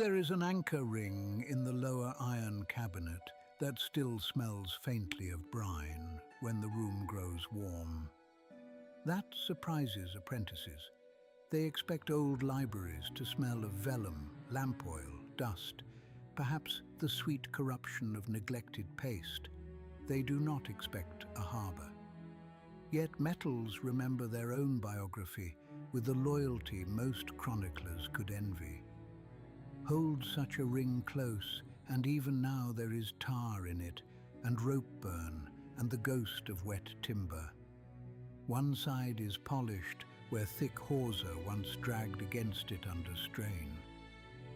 There is an anchor ring in the lower iron cabinet that still smells faintly of brine when the room grows warm. That surprises apprentices. They expect old libraries to smell of vellum, lamp oil, dust, perhaps the sweet corruption of neglected paste. They do not expect a harbour. Yet metals remember their own biography with the loyalty most chroniclers could envy. Hold such a ring close, and even now there is tar in it, and rope burn, and the ghost of wet timber. One side is polished, where thick hawser once dragged against it under strain.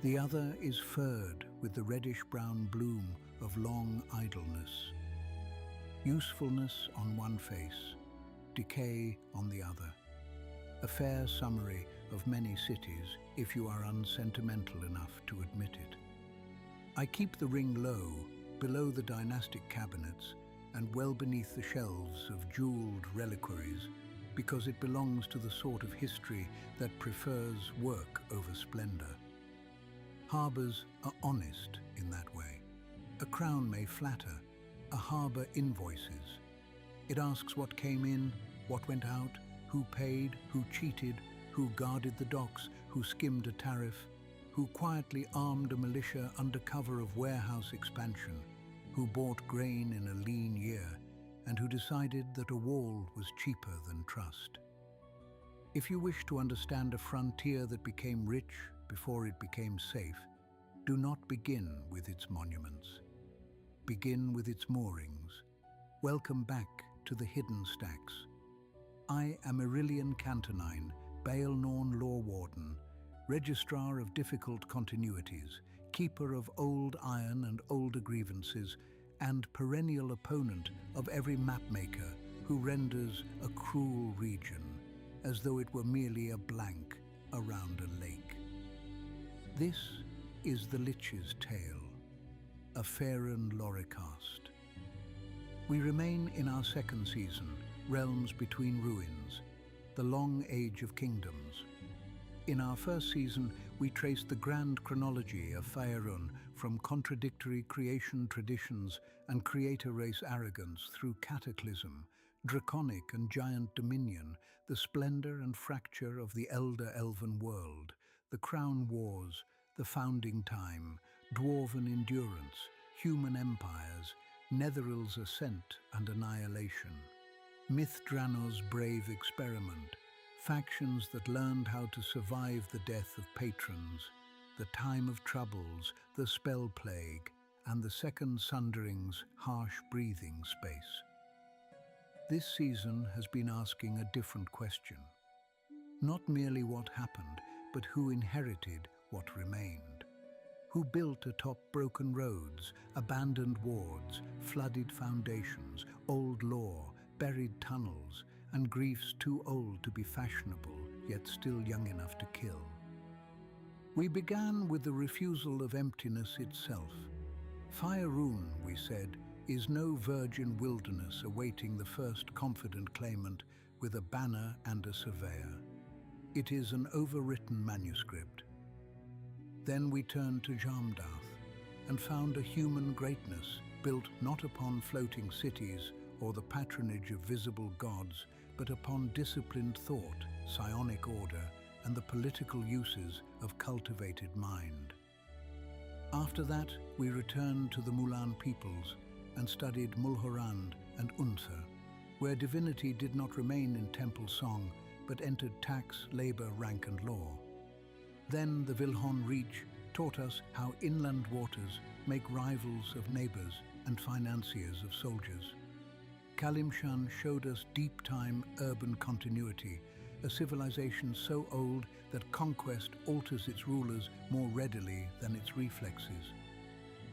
The other is furred with the reddish-brown bloom of long idleness. Usefulness on one face, decay on the other. A fair summary of many cities, if you are unsentimental enough to admit it. I keep the ring low, below the dynastic cabinets, and well beneath the shelves of jeweled reliquaries, because it belongs to the sort of history that prefers work over splendor. Harbors are honest in that way. A crown may flatter, a harbor invoices. It asks what came in, what went out, who paid, who cheated, who guarded the docks, who skimmed a tariff, who quietly armed a militia under cover of warehouse expansion, who bought grain in a lean year, and who decided that a wall was cheaper than trust. If you wish to understand a frontier that became rich before it became safe, do not begin with its monuments. Begin with its moorings. Welcome back to the hidden stacks. I am Aurelian Cantonine, Baelnorn Law Warden, Registrar of Difficult Continuities, Keeper of Old Iron and Older Grievances, and perennial opponent of every mapmaker who renders a cruel region as though it were merely a blank around a lake. This is the Lich's tale, a Faerûn Lorecast. We remain in our second season, Realms Between Ruins, the long age of kingdoms. In our first season, we traced the grand chronology of Faerûn from contradictory creation traditions and creator race arrogance through cataclysm, draconic and giant dominion, the splendor and fracture of the elder elven world, the crown wars, the founding time, dwarven endurance, human empires, Netheryl's ascent and annihilation. Mythdranor's brave experiment, factions that learned how to survive the death of patrons, the time of troubles, the spell plague, and the Second Sundering's harsh breathing space. This season has been asking a different question. Not merely what happened, but who inherited what remained. Who built atop broken roads, abandoned wards, flooded foundations, old lore, buried tunnels, and griefs too old to be fashionable, yet still young enough to kill. We began with the refusal of emptiness itself. Faerûn, we said, is no virgin wilderness awaiting the first confident claimant with a banner and a surveyor. It is an overwritten manuscript. Then we turned to Jamdath and found a human greatness built not upon floating cities or the patronage of visible gods, but upon disciplined thought, psionic order, and the political uses of cultivated mind. After that, we returned to the Mulan peoples and studied Mulhorand and Unther, where divinity did not remain in temple song, but entered tax, labor, rank, and law. Then the Vilhon Reach taught us how inland waters make rivals of neighbors and financiers of soldiers. Kalimshan showed us deep-time urban continuity, a civilization so old that conquest alters its rulers more readily than its reflexes.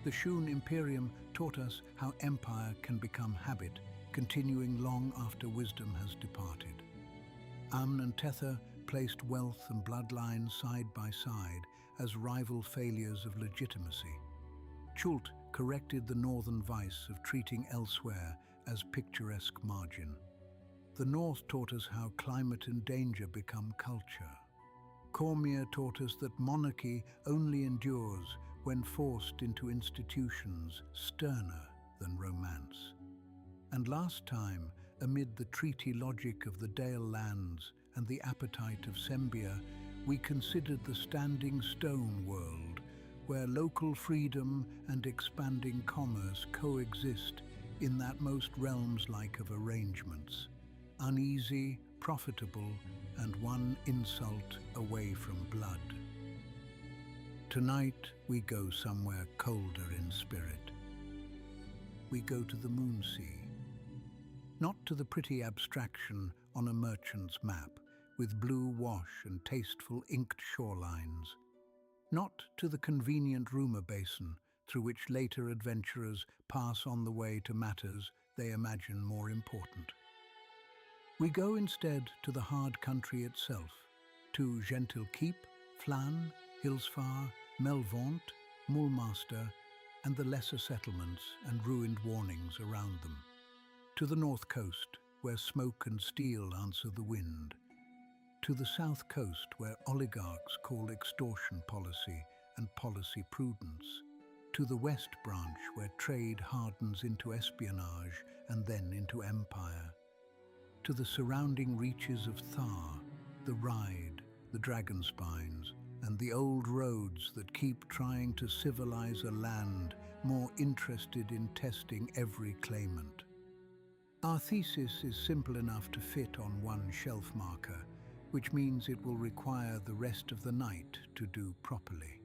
The Shun Imperium taught us how empire can become habit, continuing long after wisdom has departed. Amn and Tether placed wealth and bloodline side by side as rival failures of legitimacy. Chult corrected the northern vice of treating elsewhere as picturesque margin. The North taught us how climate and danger become culture. Cormier taught us that monarchy only endures when forced into institutions sterner than romance. And last time, amid the treaty logic of the Dale lands and the appetite of Sembia, we considered the standing stone world, where local freedom and expanding commerce coexist in that most realms-like of arrangements, uneasy, profitable, and one insult away from blood. Tonight, we go somewhere colder in spirit. We go to the Moonsea. Not to the pretty abstraction on a merchant's map, with blue wash and tasteful inked shorelines. Not to the convenient rumour basin through which later adventurers pass on the way to matters they imagine more important. We go instead to the hard country itself, to Gentil Keep, Flan, Hillsfar, Melvaunt, Mulmaster, and the lesser settlements and ruined warnings around them. To the north coast, where smoke and steel answer the wind. To the south coast, where oligarchs call extortion policy and policy prudence. To the west branch, where trade hardens into espionage and then into empire. To the surrounding reaches of Thar, the Ride, the Dragonspines, and the old roads that keep trying to civilize a land more interested in testing every claimant. Our thesis is simple enough to fit on one shelf marker, which means it will require the rest of the night to do properly.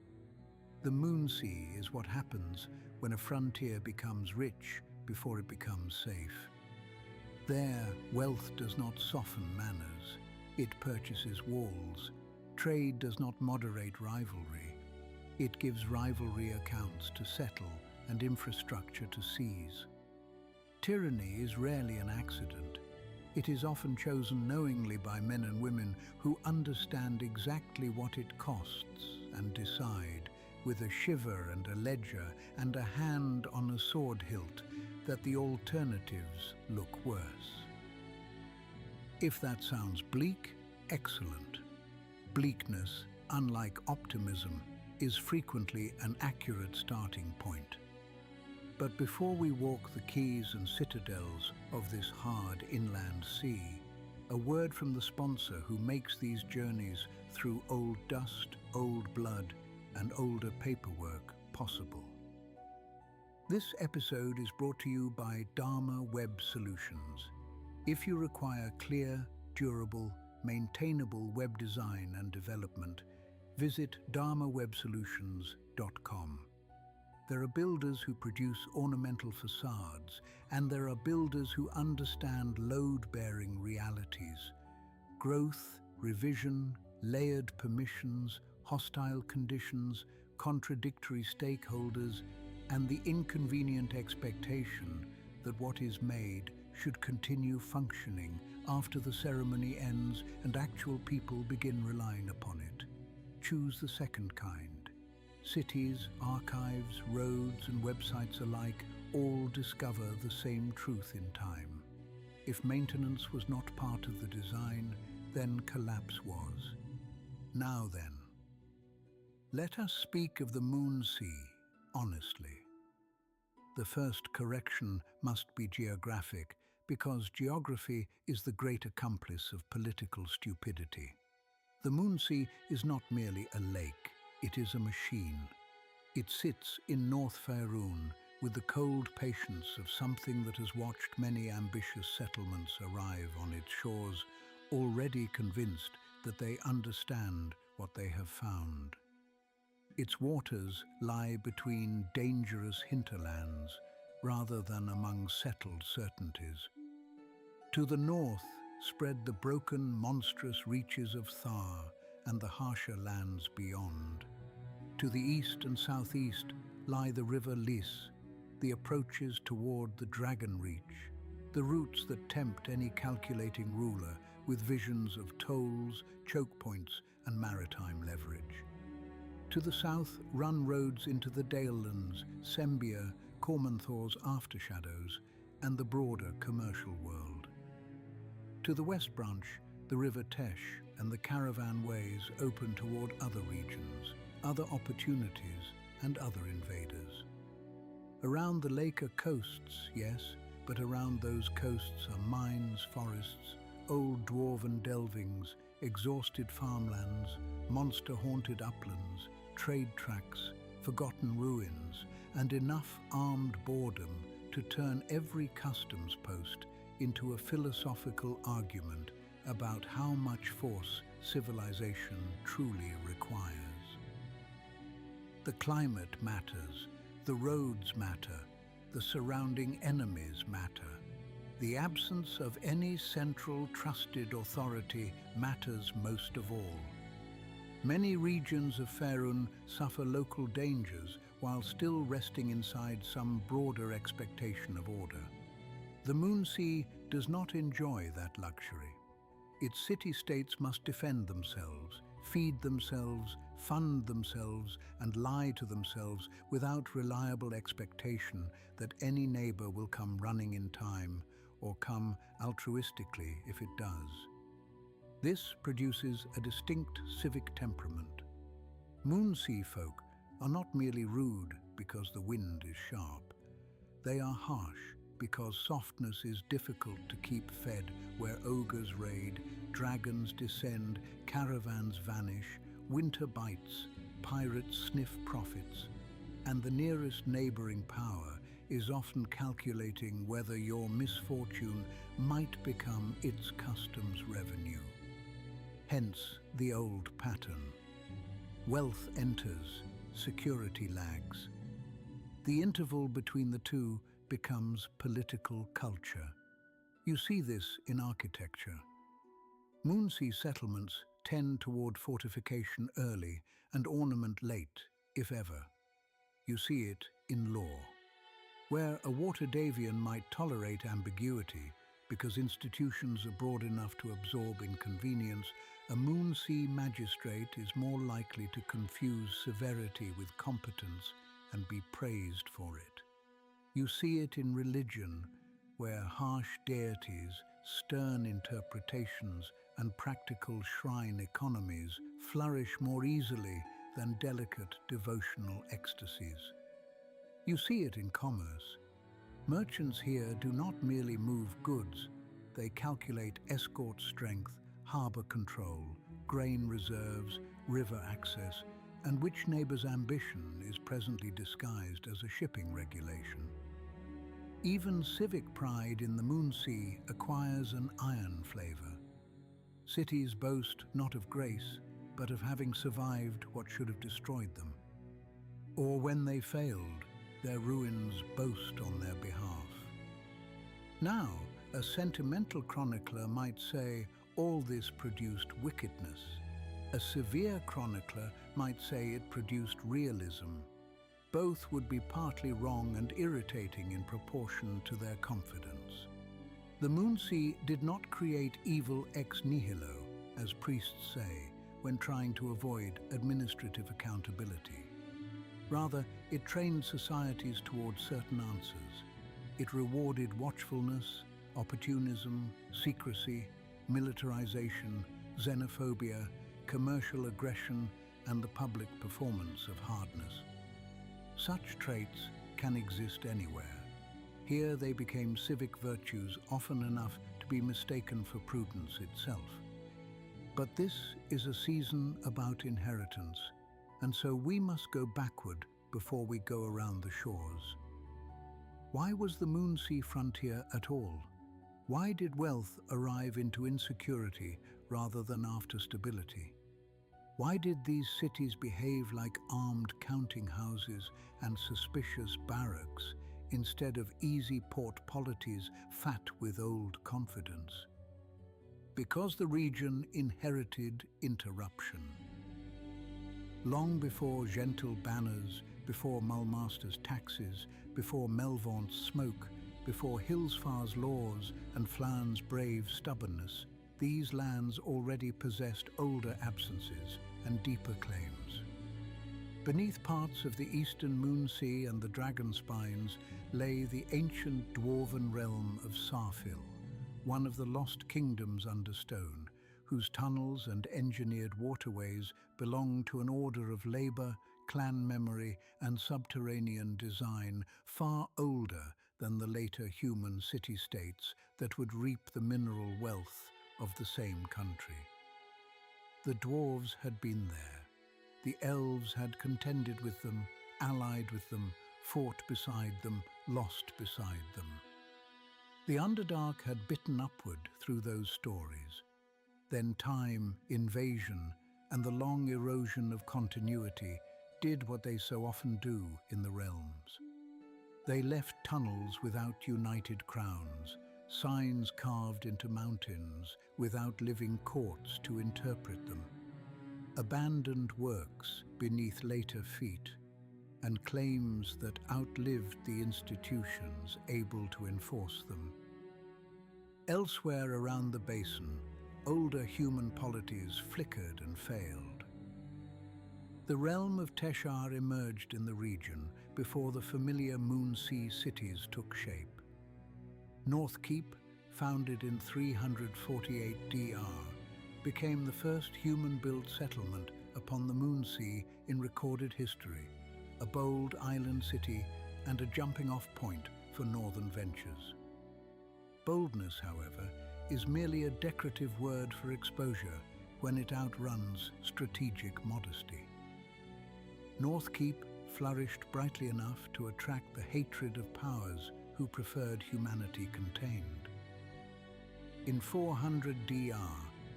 The Moonsea is what happens when a frontier becomes rich before it becomes safe. There, wealth does not soften manners, it purchases walls. Trade does not moderate rivalry, it gives rivalry accounts to settle and infrastructure to seize. Tyranny is rarely an accident. It is often chosen knowingly by men and women who understand exactly what it costs and decide, with a shiver and a ledger and a hand on a sword hilt, that the alternatives look worse. If that sounds bleak, excellent. Bleakness, unlike optimism, is frequently an accurate starting point. But before we walk the quays and citadels of this hard inland sea, a word from the sponsor who makes these journeys through old dust, old blood, and older paperwork possible. This episode is brought to you by Dharma Web Solutions. If you require clear, durable, maintainable web design and development, visit dharmawebsolutions.com. There are builders who produce ornamental facades, and there are builders who understand load-bearing realities. Growth, revision, layered permissions, hostile conditions, contradictory stakeholders, and the inconvenient expectation that what is made should continue functioning after the ceremony ends and actual people begin relying upon it. Choose the second kind. Cities, archives, roads, and websites alike all discover the same truth in time. If maintenance was not part of the design, then collapse was. Now then, let us speak of the Moonsea honestly. The first correction must be geographic, because geography is the great accomplice of political stupidity. The Moonsea is not merely a lake, it is a machine. It sits in North Faerûn with the cold patience of something that has watched many ambitious settlements arrive on its shores, already convinced that they understand what they have found. Its waters lie between dangerous hinterlands rather than among settled certainties. To the north spread the broken, monstrous reaches of Thar and the harsher lands beyond. To the east and southeast lie the river Lich, the approaches toward the Dragon Reach, the routes that tempt any calculating ruler with visions of tolls, choke points, and maritime leverage. To the south run roads into the Dalelands, Sembia, Cormanthor's aftershadows, and the broader commercial world. To the west branch, The river Tesh and the caravan ways open toward other regions, other opportunities, and other invaders. Around the lake are coasts, yes, but around those coasts are mines, forests, old dwarven delvings, exhausted farmlands, monster-haunted uplands, trade tracks, forgotten ruins, and enough armed boredom to turn every customs post into a philosophical argument about how much force civilization truly requires. The climate matters, the roads matter, the surrounding enemies matter. The absence of any central trusted authority matters most of all. Many regions of Faerûn suffer local dangers while still resting inside some broader expectation of order. The Moonsea does not enjoy that luxury. Its city-states must defend themselves, feed themselves, fund themselves, and lie to themselves without reliable expectation that any neighbor will come running in time or come altruistically if it does. This produces a distinct civic temperament. Moonsea folk are not merely rude because the wind is sharp. They are harsh because softness is difficult to keep fed where ogres raid, dragons descend, caravans vanish, winter bites, pirates sniff profits, and the nearest neighboring power is often calculating whether your misfortune might become its customs revenue. Hence the old pattern. Wealth enters, security lags. The interval between the two becomes political culture. You see this in architecture. Moonsea settlements tend toward fortification early and ornament late, if ever. You see it in law. Where a Waterdevian might tolerate ambiguity because institutions are broad enough to absorb inconvenience, a Moonsea magistrate is more likely to confuse severity with competence and be praised for it. You see it in religion, where harsh deities, stern interpretations, and practical shrine economies flourish more easily than delicate devotional ecstasies. You see it in commerce. Merchants here do not merely move goods, they calculate escort strength, harbor control, grain reserves, river access, and which neighbor's ambition is presently disguised as a shipping regulation. Even civic pride in the Moonsea acquires an iron flavor. Cities boast not of grace, but of having survived what should have destroyed them. Or when they failed, their ruins boast on their behalf. Now, a sentimental chronicler might say all this produced wickedness. A severe chronicler might say it produced realism. Both would be partly wrong and irritating in proportion to their confidence. The Moonsea did not create evil ex nihilo, as priests say, when trying to avoid administrative accountability. Rather, it trained societies towards certain answers. It rewarded watchfulness, opportunism, secrecy, militarization, xenophobia, commercial aggression, and the public performance of hardness. Such traits can exist anywhere. Here they became civic virtues often enough to be mistaken for prudence itself. But this is a season about inheritance, and so we must go backward before we go around the shores. Why was the Moonsea frontier at all? Why did wealth arrive into insecurity rather than after stability? Why did these cities behave like armed counting houses and suspicious barracks instead of easy port polities fat with old confidence? Because the region inherited interruption. Long before gentle banners, before Mulmaster's taxes, before Melvaunt's smoke, before Hillsfar's laws and Flan's brave stubbornness, these lands already possessed older absences and deeper claims. Beneath parts of the eastern Moonsea and the Dragon Spines lay the ancient dwarven realm of Sarfil, one of the lost kingdoms under stone, whose tunnels and engineered waterways belong to an order of labor, clan memory, and subterranean design far older than the later human city-states that would reap the mineral wealth of the same country. The dwarves had been there. The elves had contended with them, allied with them, fought beside them, lost beside them. The Underdark had bitten upward through those stories. Then time, invasion, and the long erosion of continuity did what they so often do in the realms. They left tunnels without united crowns, signs carved into mountains without living courts to interpret them, abandoned works beneath later feet, and claims that outlived the institutions able to enforce them. Elsewhere around the basin, older human polities flickered and failed. The realm of Teshar emerged in the region before the familiar Moonsea cities took shape. Northkeep, founded in 348 DR, became the first human-built settlement upon the Moonsea in recorded history, a bold island city and a jumping-off point for northern ventures. Boldness, however, is merely a decorative word for exposure when it outruns strategic modesty. Northkeep flourished brightly enough to attract the hatred of powers who preferred humanity contained. In 400 DR,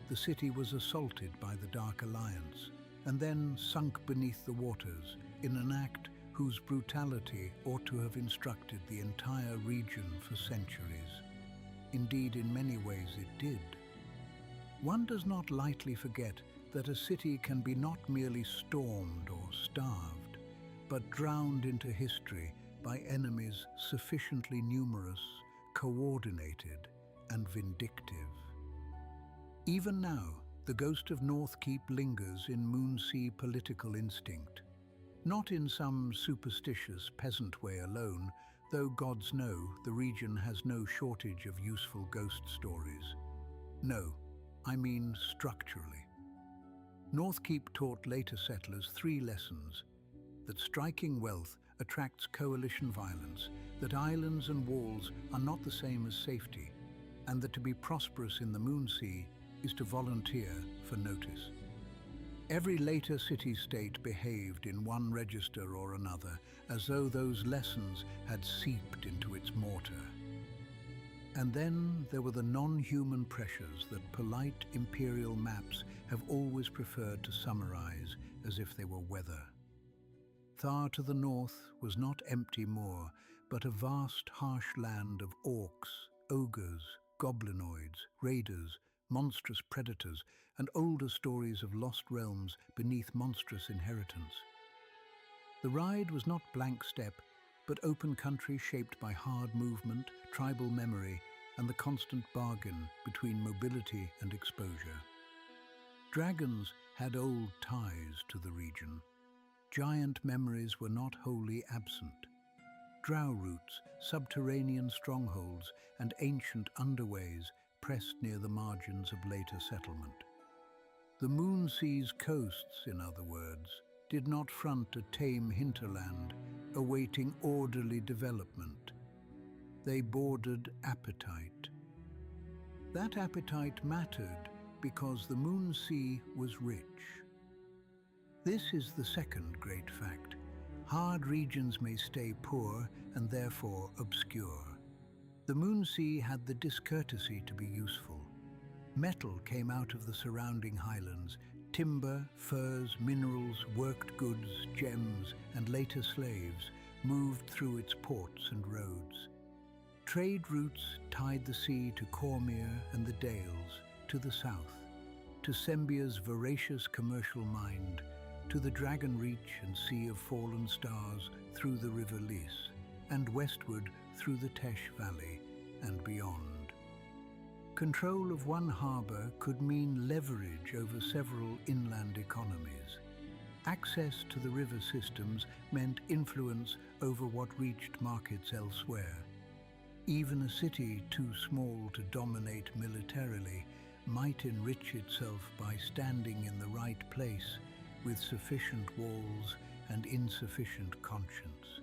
the city was assaulted by the Dark Alliance and then sunk beneath the waters in an act whose brutality ought to have instructed the entire region for centuries. Indeed, in many ways it did. One does not lightly forget that a city can be not merely stormed or starved, but drowned into history by enemies sufficiently numerous, coordinated, and vindictive. Even now, the ghost of Northkeep lingers in Moonsea political instinct, not in some superstitious peasant way alone, though gods know the region has no shortage of useful ghost stories. No, I mean structurally. Northkeep taught later settlers 3 lessons: that striking wealth attracts coalition violence, that islands and walls are not the same as safety, and that to be prosperous in the Moonsea is to volunteer for notice. Every later city-state behaved in one register or another, as though those lessons had seeped into its mortar. And then there were the non-human pressures that polite imperial maps have always preferred to summarize as if they were weather. Thar to the north was not empty moor, but a vast, harsh land of orcs, ogres, goblinoids, raiders, monstrous predators, and older stories of lost realms beneath monstrous inheritance. The ride was not blank steppe, but open country shaped by hard movement, tribal memory, and the constant bargain between mobility and exposure. Dragons had old ties to the region. Giant memories were not wholly absent. Drow roots, subterranean strongholds, and ancient underways pressed near the margins of later settlement. The Moonsea's coasts, in other words, did not front a tame hinterland awaiting orderly development. They bordered appetite. That appetite mattered because the Moonsea was rich. This is the second great fact. Hard regions may stay poor and therefore obscure. The Moonsea had the discourtesy to be useful. Metal came out of the surrounding highlands. Timber, furs, minerals, worked goods, gems, and later slaves moved through its ports and roads. Trade routes tied the sea to Cormyr and the Dales, to the south, to Sembia's voracious commercial mind, to the Dragon Reach and Sea of Fallen Stars through the River Lys, and westward through the Tesh Valley and beyond. Control of one harbour could mean leverage over several inland economies. Access to the river systems meant influence over what reached markets elsewhere. Even a city too small to dominate militarily might enrich itself by standing in the right place with sufficient walls and insufficient conscience.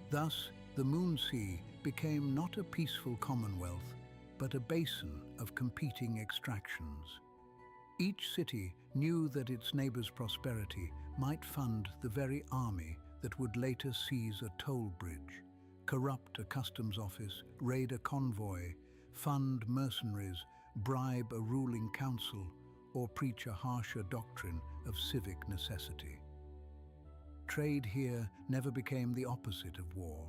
Thus, the Moonsea became not a peaceful commonwealth, but a basin of competing extractions. Each city knew that its neighbor's prosperity might fund the very army that would later seize a toll bridge, corrupt a customs office, raid a convoy, fund mercenaries, bribe a ruling council, or preach a harsher doctrine of civic necessity. Trade here never became the opposite of war.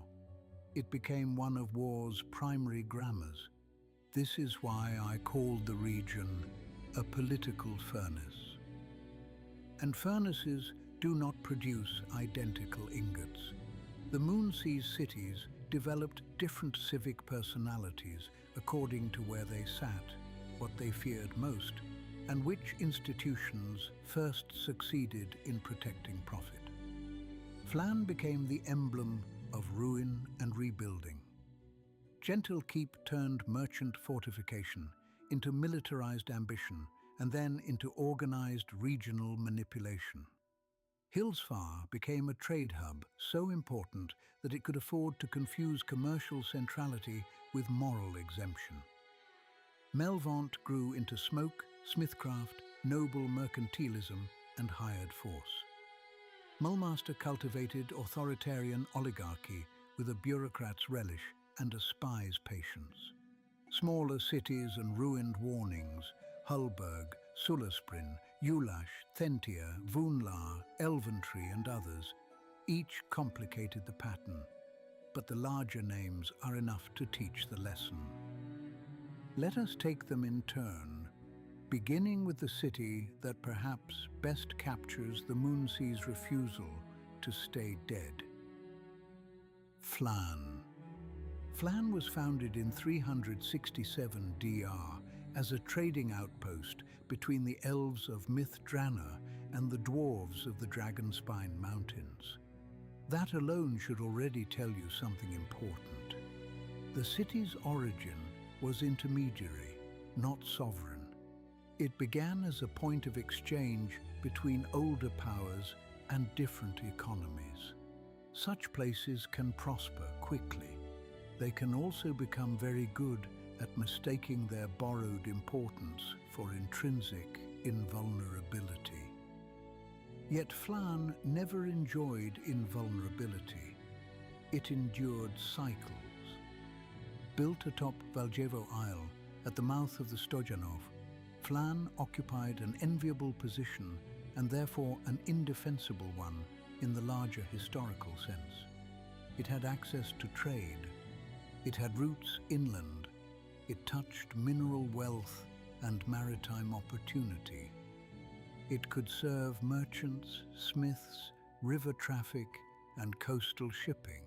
It became one of war's primary grammars. This is why I called the region a political furnace. And furnaces do not produce identical ingots. The Moonsea's cities developed different civic personalities according to where they sat, what they feared most, and which institutions first succeeded in protecting profit. Flann became the emblem of ruin and rebuilding. Gentle keep turned merchant fortification into militarized ambition and then into organized regional manipulation. Hillsfar became a trade hub so important that it could afford to confuse commercial centrality with moral exemption. Melvaunt grew into smoke, smithcraft, noble mercantilism, and hired force. Mulmaster cultivated authoritarian oligarchy with a bureaucrat's relish and a spy's patience. Smaller cities and ruined warnings, Hulburg, Sullasprin, Ulash, Thentia, Vunlar, Elventree and others, each complicated the pattern, but the larger names are enough to teach the lesson. Let us take them in turn, beginning with the city that perhaps best captures the Moonsea's refusal to stay dead. Flann. Flann was founded in 367 DR as a trading outpost between the elves of Myth-Drannor and the dwarves of the Dragonspine Mountains. That alone should already tell you something important. The city's origin was intermediary, not sovereign. It began as a point of exchange between older powers and different economies. Such places can prosper quickly. They can also become very good at mistaking their borrowed importance for intrinsic invulnerability. Yet Flann never enjoyed invulnerability. It endured cycles. Built atop Valjevo Isle, at the mouth of the Stojanov, Flann occupied an enviable position and therefore an indefensible one in the larger historical sense. It had access to trade. It had roots inland. It touched mineral wealth and maritime opportunity. It could serve merchants, smiths, river traffic, and coastal shipping.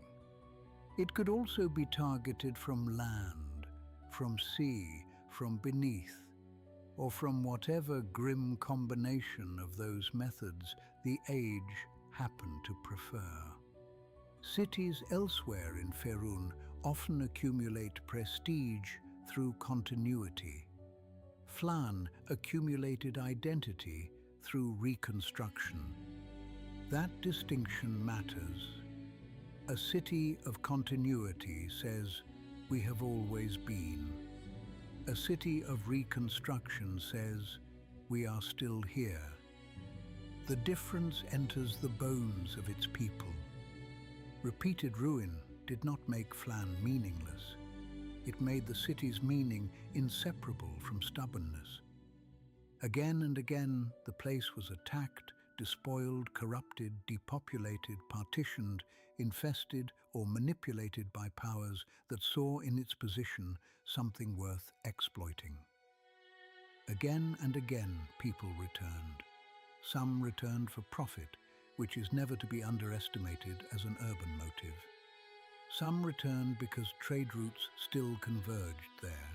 It could also be targeted from land, from sea, from beneath, or from whatever grim combination of those methods the age happened to prefer. Cities elsewhere in Faerûn often accumulate prestige through continuity. Flann accumulated identity through reconstruction. That distinction matters. A city of continuity says, "We have always been." A city of reconstruction says, "We are still here." The difference enters the bones of its people. Repeated ruin did not make Flann meaningless. It made the city's meaning inseparable from stubbornness. Again and again, the place was attacked, despoiled, corrupted, depopulated, partitioned, infested, or manipulated by powers that saw in its position something worth exploiting. Again and again, people returned. Some returned for profit, which is never to be underestimated as an urban motive. Some returned because trade routes still converged there.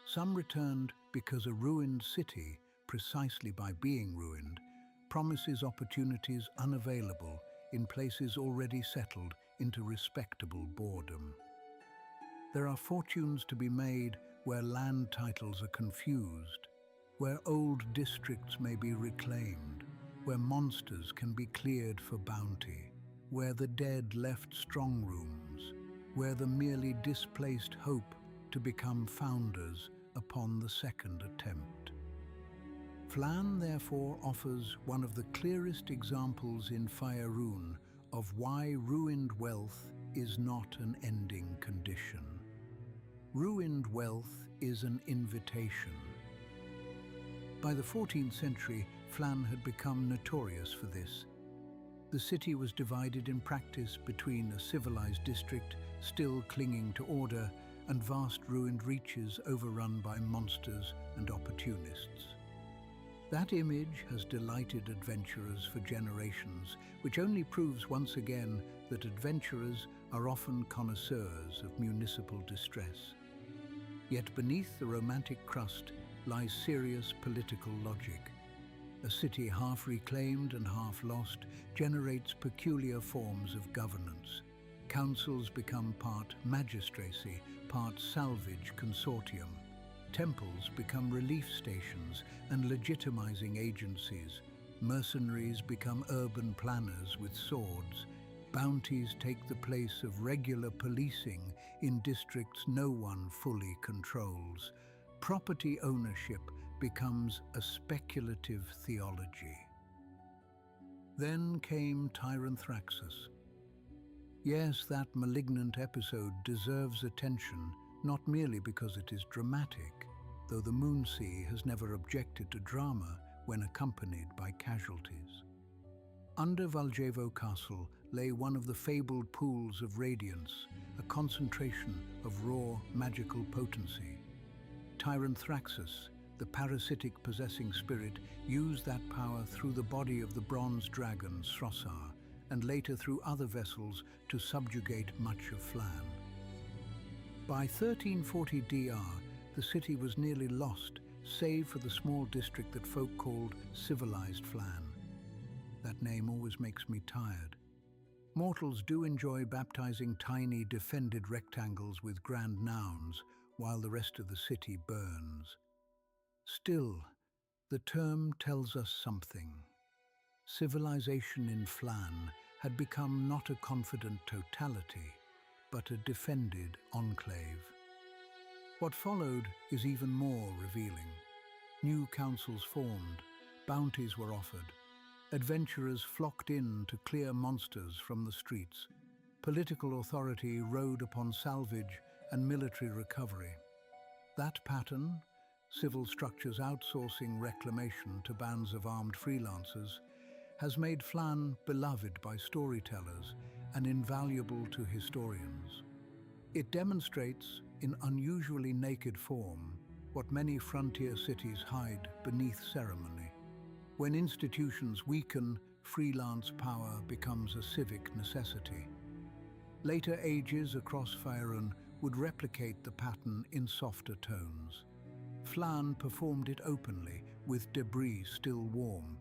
Some returned because a ruined city, precisely by being ruined, promises opportunities unavailable in places already settled into respectable boredom. There are fortunes to be made where land titles are confused, where old districts may be reclaimed, where monsters can be cleared for bounty, where the dead left strong rooms, where the merely displaced hope to become founders upon the second attempt. Flann therefore offers one of the clearest examples in Faerûn of why ruined wealth is not an ending condition. Ruined wealth is an invitation. By the 14th century, Flann had become notorious for this. The city was divided in practice between a civilized district still clinging to order and vast ruined reaches overrun by monsters and opportunists. That image has delighted adventurers for generations, which only proves once again that adventurers are often connoisseurs of municipal distress. Yet beneath the romantic crust lies serious political logic. A city half reclaimed and half lost generates peculiar forms of governance. Councils become part magistracy, part salvage consortium. Temples become relief stations and legitimizing agencies. Mercenaries become urban planners with swords. Bounties take the place of regular policing in districts no one fully controls. Property ownership becomes a speculative theology. Then came Tyrant Thraxus. Yes, that malignant episode deserves attention, not merely because it is dramatic, though the Moonsea has never objected to drama when accompanied by casualties. Under Valjevo Castle lay one of the fabled pools of radiance, a concentration of raw magical potency. Tyrant Thraxus, the parasitic possessing spirit, used that power through the body of the bronze dragon Srossar, and later through other vessels to subjugate much of Flann. By 1340 DR, the city was nearly lost, save for the small district that folk called civilized Flann. That name always makes me tired. Mortals do enjoy baptizing tiny, defended rectangles with grand nouns, while the rest of the city burns. Still, the term tells us something. Civilization in Flann had become not a confident totality, but a defended enclave. What followed is even more revealing. New councils formed, bounties were offered, adventurers flocked in to clear monsters from the streets. Political authority rode upon salvage and military recovery. That pattern, civil structures outsourcing reclamation to bands of armed freelancers, has made Flann beloved by storytellers and invaluable to historians. It demonstrates, in unusually naked form, what many frontier cities hide beneath ceremony. When institutions weaken, freelance power becomes a civic necessity. Later ages across Faerûn would replicate the pattern in softer tones. Flann performed it openly, with debris still warm.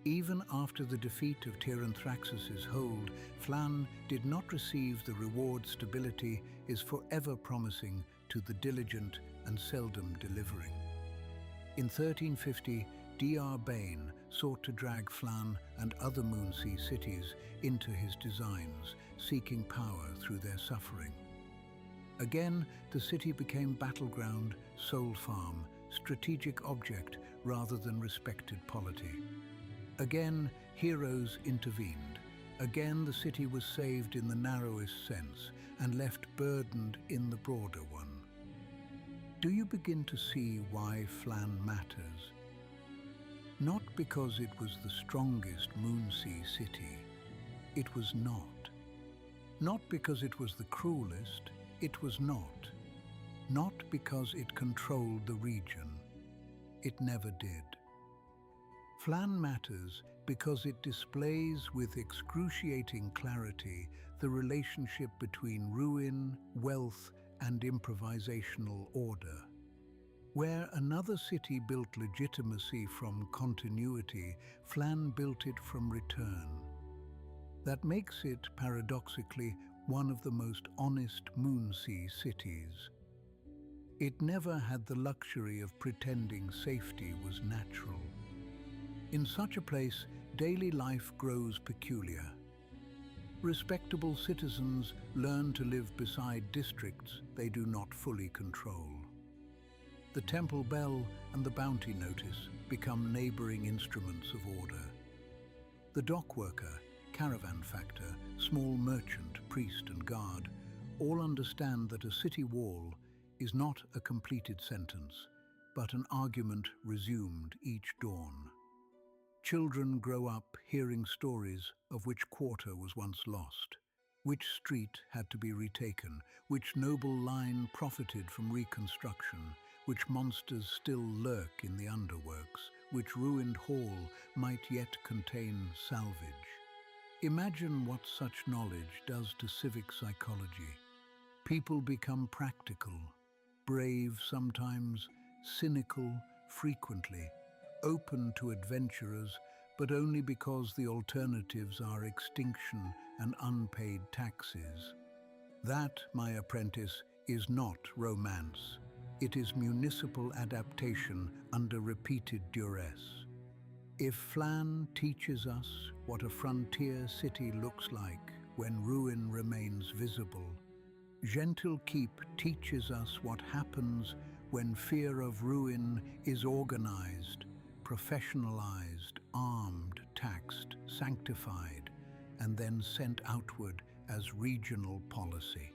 Even after the defeat of Tyrant Thraxus's hold, Flann did not receive the reward stability is forever promising to the diligent and seldom delivering. In 1350, D.R. Bane sought to drag Flann and other Moonsea cities into his designs, seeking power through their suffering. Again, the city became battleground, soul farm, strategic object rather than respected polity. Again, heroes intervened. Again, the city was saved in the narrowest sense and left burdened in the broader one. Do you begin to see why Flann matters? Not because it was the strongest Moonsea city. It was not. Not because it was the cruelest. It was not. Not because it controlled the region. It never did. Flann matters because it displays with excruciating clarity the relationship between ruin, wealth, and improvisational order. Where another city built legitimacy from continuity, Flann built it from return. That makes it, paradoxically, one of the most honest Moonsea cities. It never had the luxury of pretending safety was natural. In such a place, daily life grows peculiar. Respectable citizens learn to live beside districts they do not fully control. The temple bell and the bounty notice become neighboring instruments of order. The dock worker, caravan factor, small merchant, priest and guard all understand that a city wall is not a completed sentence, but an argument resumed each dawn. Children grow up hearing stories of which quarter was once lost, which street had to be retaken, which noble line profited from reconstruction, which monsters still lurk in the underworks, which ruined hall might yet contain salvage. Imagine what such knowledge does to civic psychology. People become practical, brave sometimes, cynical frequently, open to adventurers, but only because the alternatives are extinction and unpaid taxes. That, my apprentice, is not romance. It is municipal adaptation under repeated duress. If Flan teaches us what a frontier city looks like when ruin remains visible, Gentle Keep teaches us what happens when fear of ruin is organized, professionalized, armed, taxed, sanctified, and then sent outward as regional policy.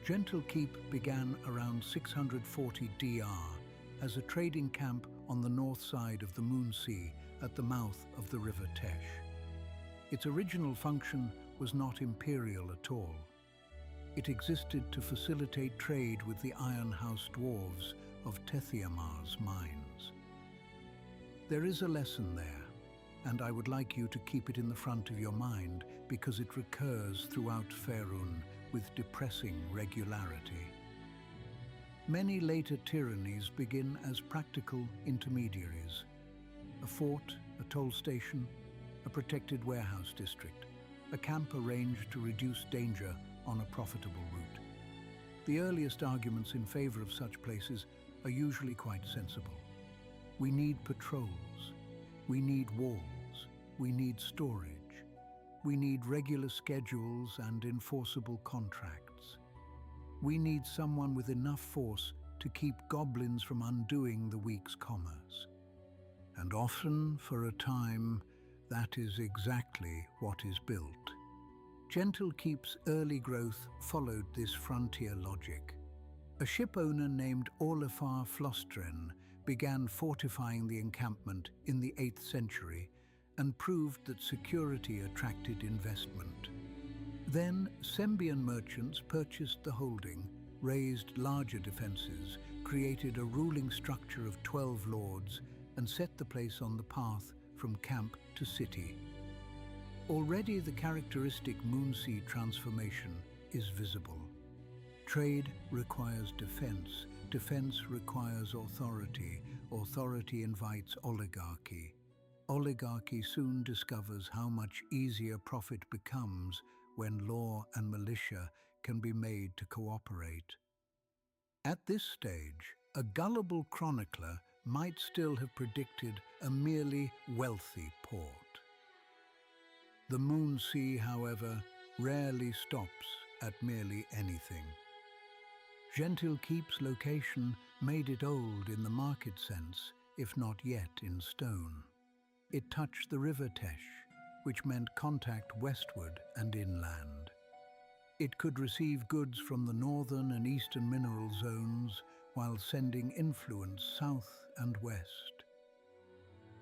Gentle Keep began around 640 DR as a trading camp on the north side of the Moonsea at the mouth of the River Tesh. Its original function was not imperial at all. It existed to facilitate trade with the Iron House dwarves of Tethiamar's mines. There is a lesson there, and I would like you to keep it in the front of your mind because it recurs throughout Faerûn with depressing regularity. Many later tyrannies begin as practical intermediaries. A fort, a toll station, a protected warehouse district, a camp arranged to reduce danger on a profitable route. The earliest arguments in favor of such places are usually quite sensible. We need patrols, we need walls, we need storage, we need regular schedules and enforceable contracts. We need someone with enough force to keep goblins from undoing the week's commerce. And often, for a time, that is exactly what is built. Gentle Keep's early growth followed this frontier logic. A ship owner named Olafar Flostren began fortifying the encampment in the 8th century and proved that security attracted investment. Then Sembian merchants purchased the holding, raised larger defenses, created a ruling structure of 12 lords, and set the place on the path from camp to city. Already the characteristic Moonsea transformation is visible. Trade requires defense, defense requires authority, authority invites oligarchy. Oligarchy soon discovers how much easier profit becomes when law and militia can be made to cooperate. At this stage, a gullible chronicler might still have predicted a merely wealthy port. The Moonsea, however, rarely stops at merely anything. Gentle Keep's location made it old in the market sense, if not yet in stone. It touched the River Tesh, which meant contact westward and inland. It could receive goods from the northern and eastern mineral zones while sending influence south and west.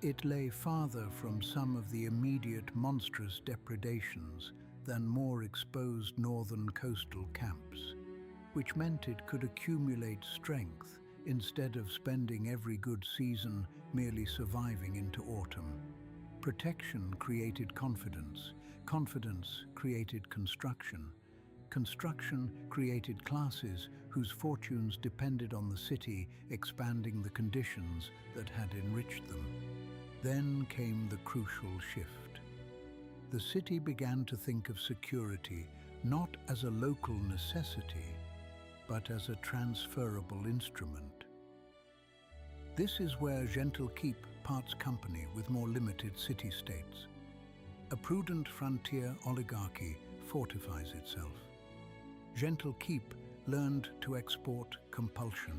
It lay farther from some of the immediate monstrous depredations than more exposed northern coastal camps, which meant it could accumulate strength instead of spending every good season merely surviving into autumn. Protection created confidence, confidence created construction, construction created classes whose fortunes depended on the city expanding the conditions that had enriched them. Then came the crucial shift. The city began to think of security not as a local necessity, but as a transferable instrument. This is where Gentle Keep parts company with more limited city-states. A prudent frontier oligarchy fortifies itself. Gentle Keep learned to export compulsion.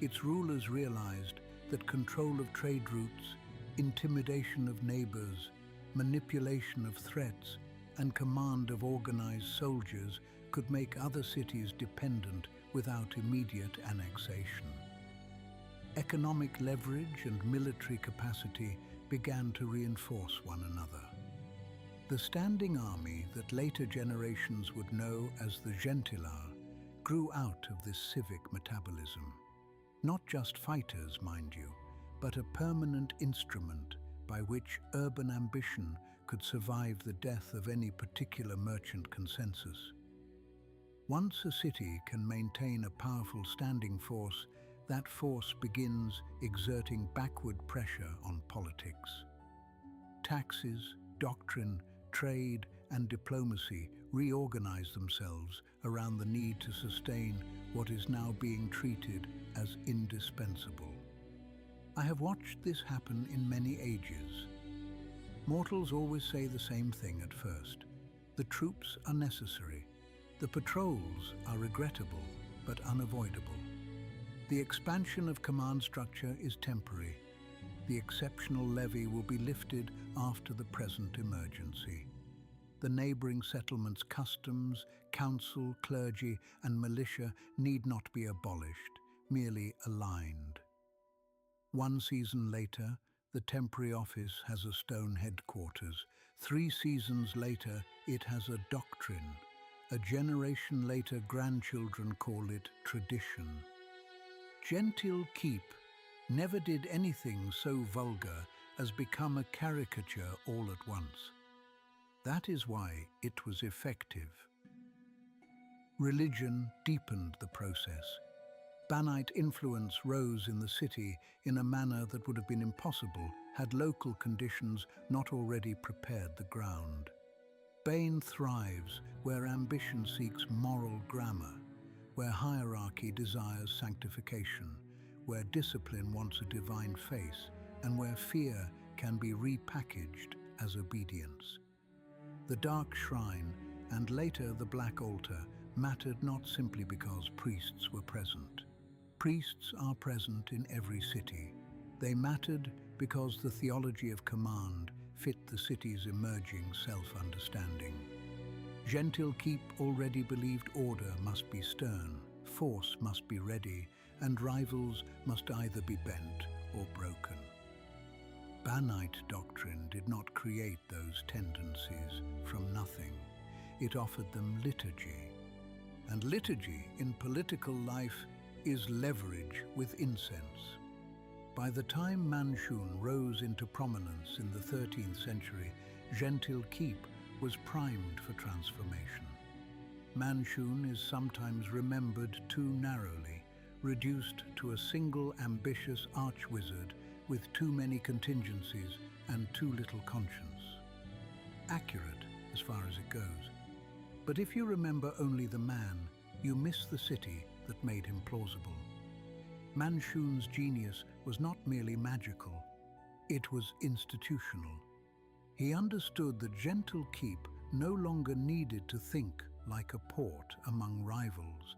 Its rulers realized that control of trade routes, intimidation of neighbors, manipulation of threats, and command of organized soldiers could make other cities dependent without immediate annexation. Economic leverage and military capacity began to reinforce one another. The standing army that later generations would know as the Gentilar grew out of this civic metabolism. Not just fighters, mind you, but a permanent instrument by which urban ambition could survive the death of any particular merchant consensus. Once a city can maintain a powerful standing force, that force begins exerting backward pressure on politics. Taxes, doctrine, trade, and diplomacy reorganize themselves around the need to sustain what is now being treated as indispensable. I have watched this happen in many ages. Mortals always say the same thing at first. The troops are necessary. The patrols are regrettable, but unavoidable. The expansion of command structure is temporary. The exceptional levy will be lifted after the present emergency. The neighboring settlements' customs, council, clergy, and militia need not be abolished, merely aligned. One season later, the temporary office has a stone headquarters. 3 seasons later, it has a doctrine. A generation later, grandchildren call it tradition. Gentle Keep never did anything so vulgar as become a caricature all at once. That is why it was effective. Religion deepened the process. Banite influence rose in the city in a manner that would have been impossible had local conditions not already prepared the ground. Bane thrives where ambition seeks moral grammar, where hierarchy desires sanctification, where discipline wants a divine face, and where fear can be repackaged as obedience. The dark shrine, and later the black altar, mattered not simply because priests were present. Priests are present in every city. They mattered because the theology of command fit the city's emerging self-understanding. Gentle Keep already believed order must be stern, force must be ready, and rivals must either be bent or broken. Banite doctrine did not create those tendencies from nothing. It offered them liturgy. And liturgy in political life is leverage with incense. By the time Manchun rose into prominence in the 13th century, Gentle Keep was primed for transformation. Manchun is sometimes remembered too narrowly, reduced to a single ambitious archwizard with too many contingencies and too little conscience. Accurate as far as it goes. But if you remember only the man, you miss the city that made him plausible. Manchun's genius was not merely magical, it was institutional. He understood that Gentle Keep no longer needed to think like a port among rivals.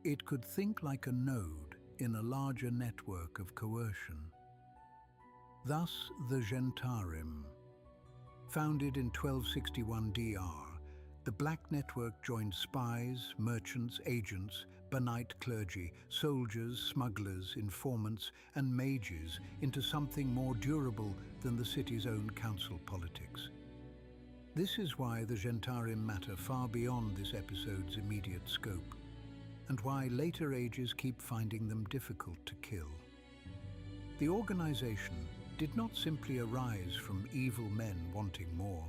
It could think like a node in a larger network of coercion. Thus the Gentarim. Founded in 1261 DR, the Black Network joined spies, merchants, agents, Banite clergy, soldiers, smugglers, informants, and mages into something more durable than the city's own council politics. This is why the Gentarim matter far beyond this episode's immediate scope, and why later ages keep finding them difficult to kill. The organization did not simply arise from evil men wanting more.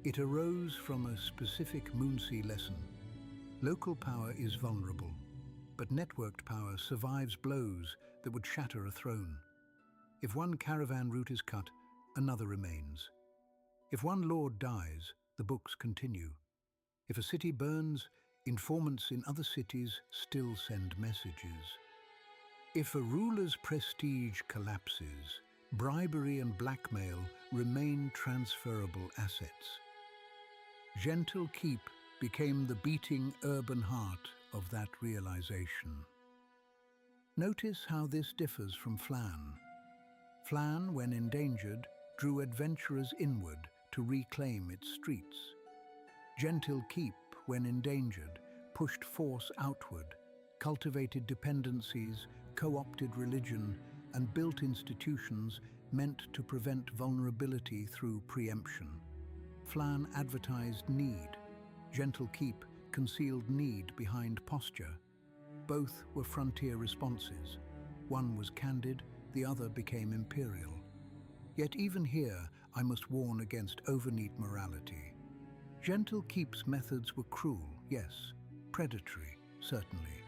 It arose from a specific Moonsea lesson. Local power is vulnerable, but networked power survives blows that would shatter a throne. If one caravan route is cut, another remains. If one lord dies, the books continue. If a city burns, Informants in other cities still send messages. If a ruler's prestige collapses, bribery and blackmail remain transferable assets. Gentle Keep became the beating urban heart of that realization. Notice how this differs from Flann. Flann, when endangered, drew adventurers inward to reclaim its streets. Gentle Keep, when endangered, pushed force outward, cultivated dependencies, co-opted religion, and built institutions meant to prevent vulnerability through preemption. Flann advertised need. Gentle Keep concealed need behind posture. Both were frontier responses. One was candid, the other became imperial. Yet even here, I must warn against overneat morality. Gentle Keep's methods were cruel, yes, predatory, certainly,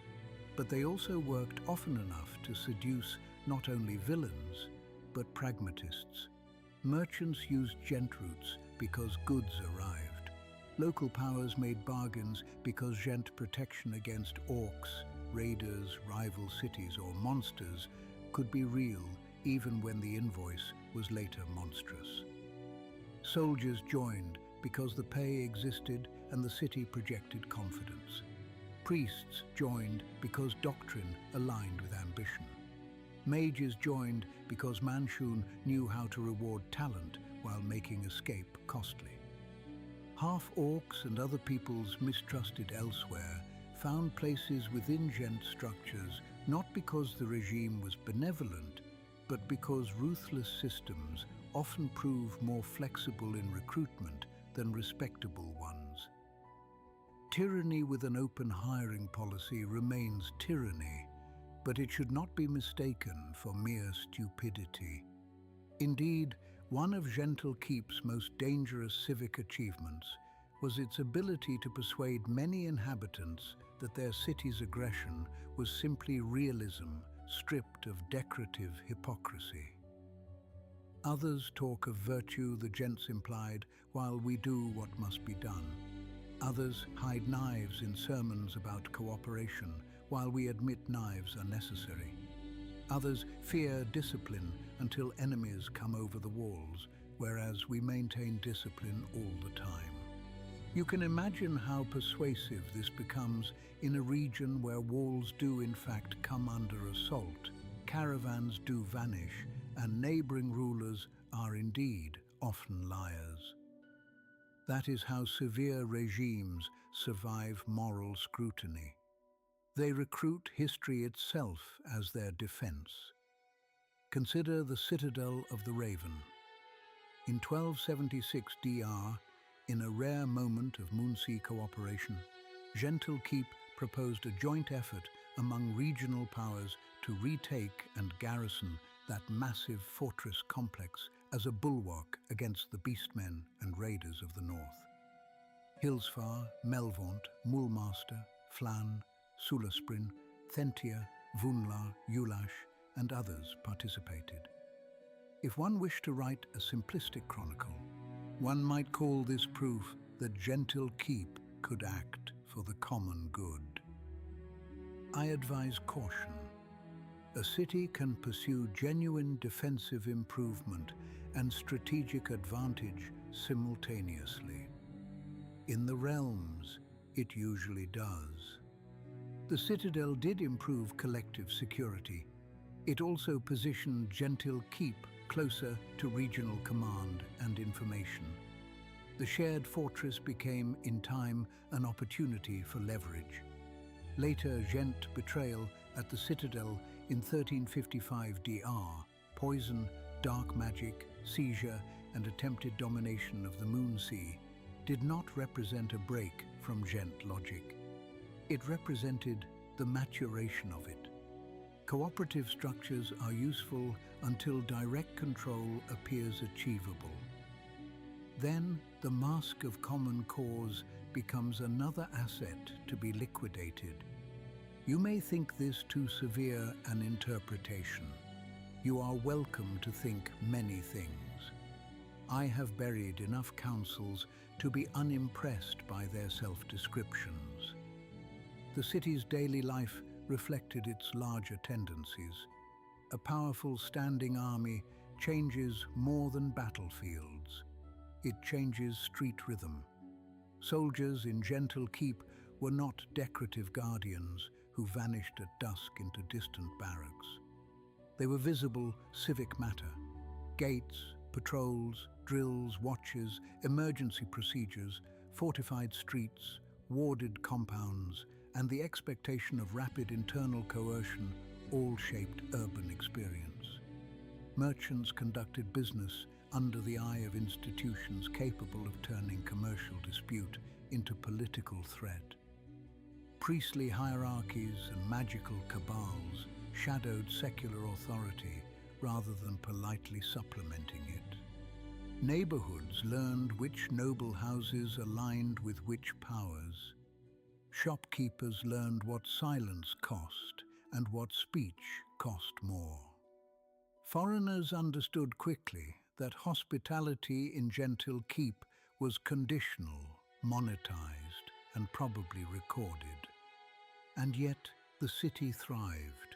but they also worked often enough to seduce not only villains, but pragmatists. Merchants used gent routes because goods arrived. Local powers made bargains because gent protection against orcs, raiders, rival cities, or monsters could be real even when the invoice was later monstrous. Soldiers joined because the pay existed and the city projected confidence. Priests joined because doctrine aligned with ambition. Mages joined because Manchun knew how to reward talent while making escape costly. Half-orcs and other peoples mistrusted elsewhere found places within gent structures not because the regime was benevolent, but because ruthless systems often prove more flexible in recruitment than respectable ones. Tyranny with an open hiring policy remains tyranny, but it should not be mistaken for mere stupidity. Indeed, one of Gentle Keep's most dangerous civic achievements was its ability to persuade many inhabitants that their city's aggression was simply realism stripped of decorative hypocrisy. Others talk of virtue the gents implied while we do what must be done. Others hide knives in sermons about cooperation while we admit knives are necessary. Others fear discipline until enemies come over the walls, whereas we maintain discipline all the time. You can imagine how persuasive this becomes in a region where walls do in fact come under assault, caravans do vanish, and neighboring rulers are indeed often liars. That is how severe regimes survive moral scrutiny. They recruit history itself as their defense. Consider the Citadel of the Raven. In 1276 DR, in a rare moment of Moonsea cooperation, Gentle Keep proposed a joint effort among regional powers to retake and garrison that massive fortress complex as a bulwark against the beastmen and raiders of the north. Hillsfar, Melvaunt, Mulmaster, Flann, Sulasprin, Thentia, Vunlar, Ulash, and others participated. If one wished to write a simplistic chronicle, one might call this proof that Gentle Keep could act for the common good. I advise caution. A city can pursue genuine defensive improvement and strategic advantage simultaneously. In the realms, it usually does. The Citadel did improve collective security. It also positioned Gentle Keep closer to regional command and information. The shared fortress became, in time, an opportunity for leverage. Later gent betrayal at the Citadel in 1355 DR, poison, dark magic, seizure, and attempted domination of the Moonsea did not represent a break from gent logic. It represented the maturation of it. Cooperative structures are useful until direct control appears achievable. Then the mask of common cause becomes another asset to be liquidated. You may think this too severe an interpretation. You are welcome to think many things. I have buried enough counsels to be unimpressed by their self-descriptions. The city's daily life reflected its larger tendencies. A powerful standing army changes more than battlefields. It changes street rhythm. Soldiers in gentle keep were not decorative guardians who vanished at dusk into distant barracks. They were visible civic matter. Gates, patrols, drills, watches, emergency procedures, fortified streets, warded compounds, and the expectation of rapid internal coercion all shaped urban experience. Merchants conducted business under the eye of institutions capable of turning commercial dispute into political threat. Priestly hierarchies and magical cabals shadowed secular authority rather than politely supplementing it. Neighborhoods learned which noble houses aligned with which powers. Shopkeepers learned what silence cost and what speech cost more. Foreigners understood quickly that hospitality in Gentle Keep was conditional, monetized, and probably recorded. And yet, the city thrived.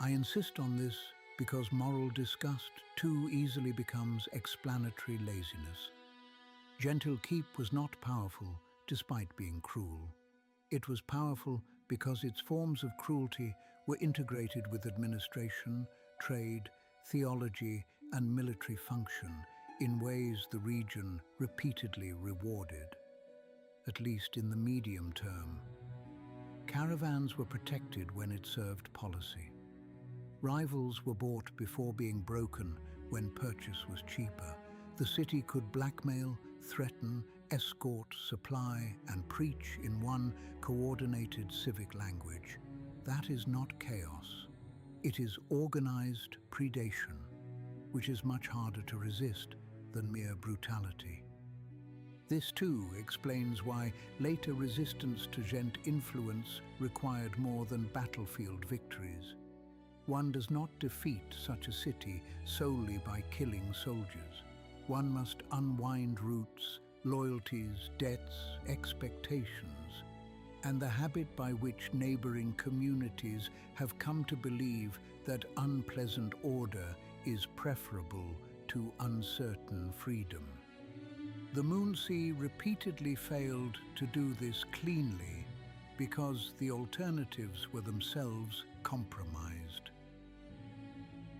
I insist on this because moral disgust too easily becomes explanatory laziness. Gentle Keep was not powerful despite being cruel. It was powerful because its forms of cruelty were integrated with administration, trade, theology, and military function in ways the region repeatedly rewarded, at least in the medium term. Caravans were protected when it served policy. Rivals were bought before being broken when purchase was cheaper. The city could blackmail, threaten, escort, supply, and preach in one coordinated civic language. That is not chaos. It is organized predation, which is much harder to resist than mere brutality. This too explains why later resistance to Gent influence required more than battlefield victories. One does not defeat such a city solely by killing soldiers. One must unwind roots, loyalties, debts, expectations, and the habit by which neighboring communities have come to believe that unpleasant order is preferable to uncertain freedom. The Moonsea repeatedly failed to do this cleanly because the alternatives were themselves compromised.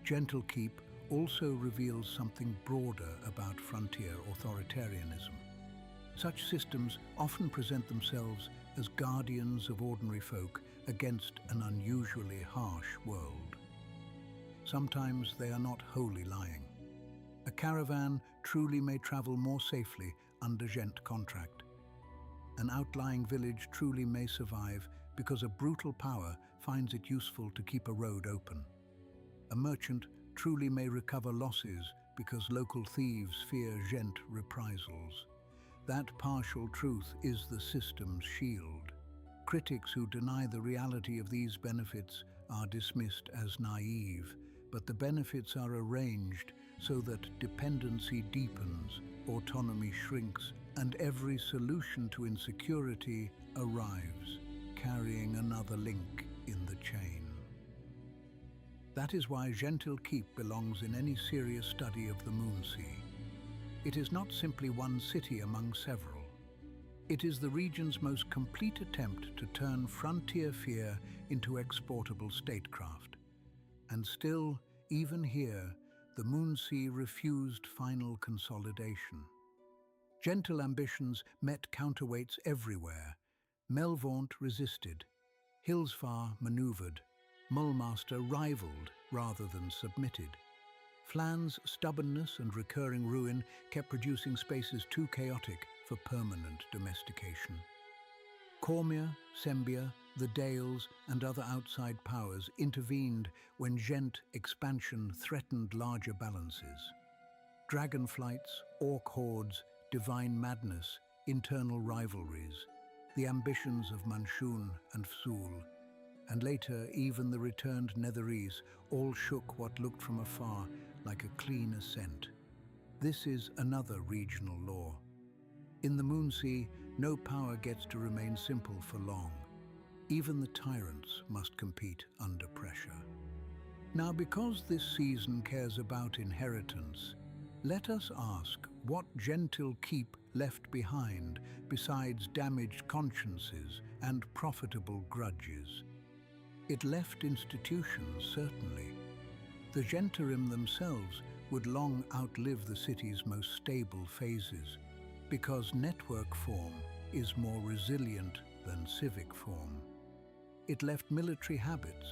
Gentle Keep also reveals something broader about frontier authoritarianism. Such systems often present themselves as guardians of ordinary folk against an unusually harsh world. Sometimes they are not wholly lying. A caravan truly may travel more safely under Gent contract. An outlying village truly may survive because a brutal power finds it useful to keep a road open. A merchant truly may recover losses because local thieves fear Gent reprisals. That partial truth is the system's shield. Critics who deny the reality of these benefits are dismissed as naive, but the benefits are arranged so that dependency deepens, autonomy shrinks, and every solution to insecurity arrives, carrying another link in the chain. That is why Gentle Keep belongs in any serious study of the Moonsea. It is not simply one city among several. It is the region's most complete attempt to turn frontier fear into exportable statecraft. And still, even here, the Moonsea refused final consolidation. Gentle ambitions met counterweights everywhere. Melvaunt resisted. Hillsfar maneuvered. Mulmaster rivaled rather than submitted. Flan's stubbornness and recurring ruin kept producing spaces too chaotic for permanent domestication. Cormyr, Sembia, the Dales, and other outside powers intervened when Gent expansion threatened larger balances. Dragonflights, orc hordes, divine madness, internal rivalries, the ambitions of Manchun and Fsul, and later even the returned Netherese all shook what looked from afar like a clean ascent. This is another regional law. In the Moonsea, no power gets to remain simple for long. Even the tyrants must compete under pressure. Now, because this season cares about inheritance, let us ask what gentile keep left behind besides damaged consciences and profitable grudges. It left institutions, certainly. The Gentirim themselves would long outlive the city's most stable phases, because network form is more resilient than civic form. It left military habits,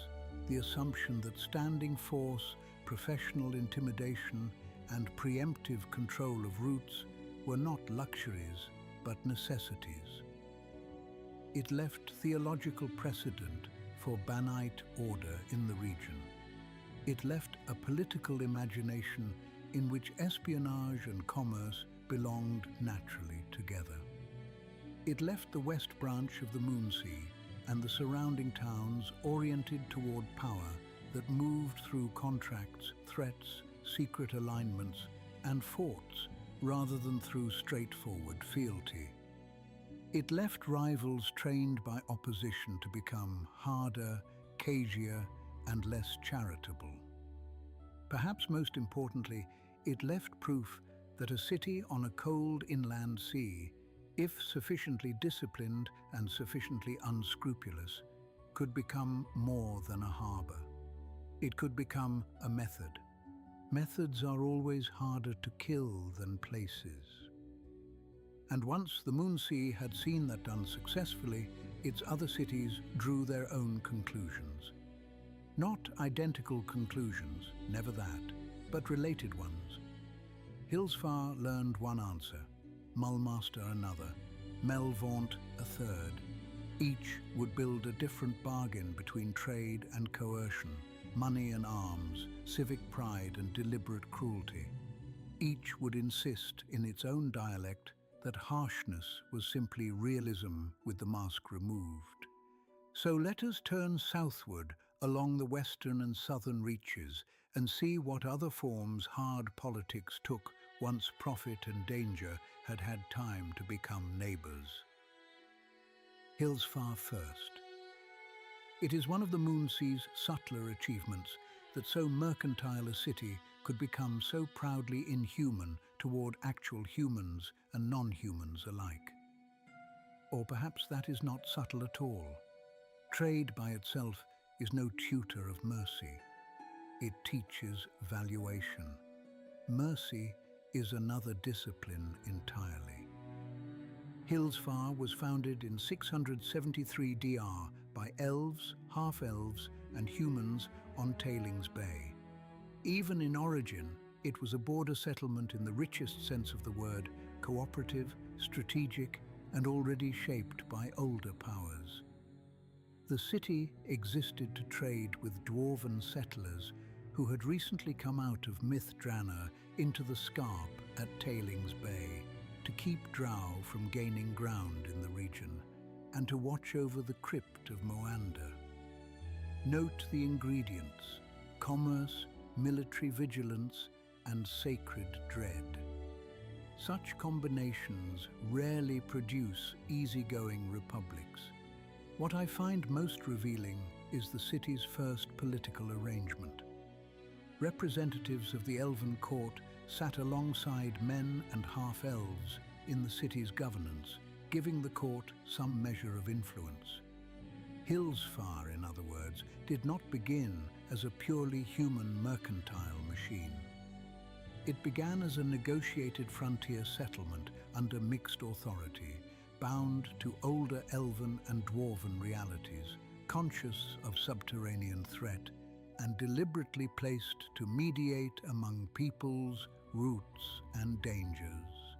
the assumption that standing force, professional intimidation, and preemptive control of routes were not luxuries, but necessities. It left theological precedent for Banite order in the region. It left a political imagination in which espionage and commerce belonged naturally together. It left the west branch of the Moonsea and the surrounding towns oriented toward power that moved through contracts, threats, secret alignments, and forts rather than through straightforward fealty. It left rivals trained by opposition to become harder, cagier, and less charitable. Perhaps most importantly, it left proof that a city on a cold inland sea, if sufficiently disciplined and sufficiently unscrupulous, could become more than a harbour. It could become a method. Methods are always harder to kill than places. And once the Moonsea had seen that done successfully, its other cities drew their own conclusions. Not identical conclusions, never that, but related ones. Hillsfar learned one answer, Mulmaster another, Melvaunt a third. Each would build a different bargain between trade and coercion, money and arms, civic pride and deliberate cruelty. Each would insist in its own dialect that harshness was simply realism with the mask removed. So let us turn southward along the western and southern reaches and see what other forms hard politics took once profit and danger had had time to become neighbours. Hillsfar first. It is one of the Moonsea's subtler achievements that so mercantile a city could become so proudly inhuman toward actual humans and non-humans alike. Or perhaps that is not subtle at all. Trade by itself is no tutor of mercy. It teaches valuation. Mercy is another discipline entirely. Hillsfar was founded in 673 DR by elves, half-elves, and humans on Tailings Bay. Even in origin, it was a border settlement in the richest sense of the word, cooperative, strategic, and already shaped by older powers. The city existed to trade with dwarven settlers who had recently come out of Myth Drana into the Scarp at Tailings Bay to keep drow from gaining ground in the region and to watch over the crypt of Moanda. Note the ingredients: commerce, military vigilance, and sacred dread. Such combinations rarely produce easygoing republics. What I find most revealing is the city's first political arrangement. Representatives of the elven court sat alongside men and half-elves in the city's governance, giving the court some measure of influence. Hillsfar, in other words, did not begin as a purely human mercantile machine. It began as a negotiated frontier settlement under mixed authority, bound to older elven and dwarven realities, conscious of subterranean threat, and deliberately placed to mediate among peoples, routes, and dangers.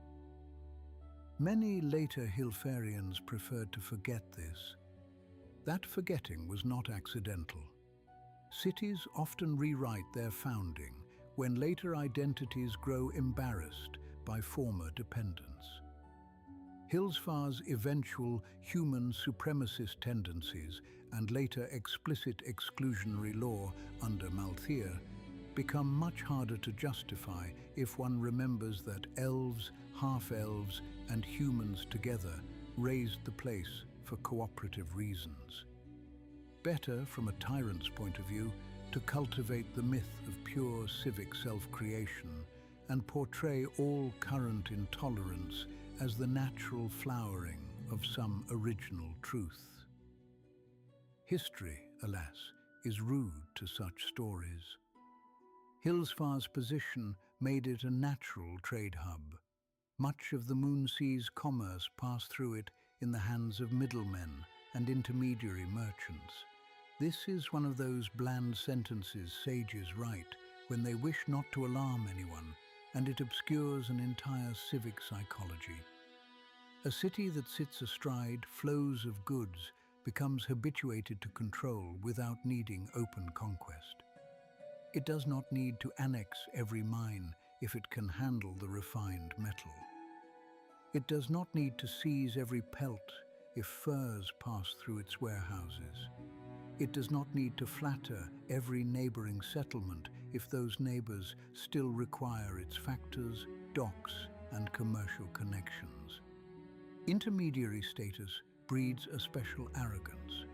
Many later Hillfarians preferred to forget this. That forgetting was not accidental. Cities often rewrite their founding when later identities grow embarrassed by former dependence. Hillsfar's eventual human supremacist tendencies and later explicit exclusionary law under Malthir become much harder to justify if one remembers that elves, half-elves, and humans together raised the place for cooperative reasons. better, from a tyrant's point of view, to cultivate the myth of pure civic self-creation and portray all current intolerance as the natural flowering of some original truth. History, alas, is rude to such stories. Hillsfar's position made it a natural trade hub. Much of the Moonsea's commerce passed through it in the hands of middlemen and intermediary merchants. This is one of those bland sentences sages write when they wish not to alarm anyone, and it obscures an entire civic psychology. A city that sits astride flows of goods becomes habituated to control without needing open conquest. It does not need to annex every mine if it can handle the refined metal. It does not need to seize every pelt if furs pass through its warehouses. It does not need to flatter every neighboring settlement if those neighbors still require its factors, docks, and commercial connections. Intermediary status breeds a special arrogance.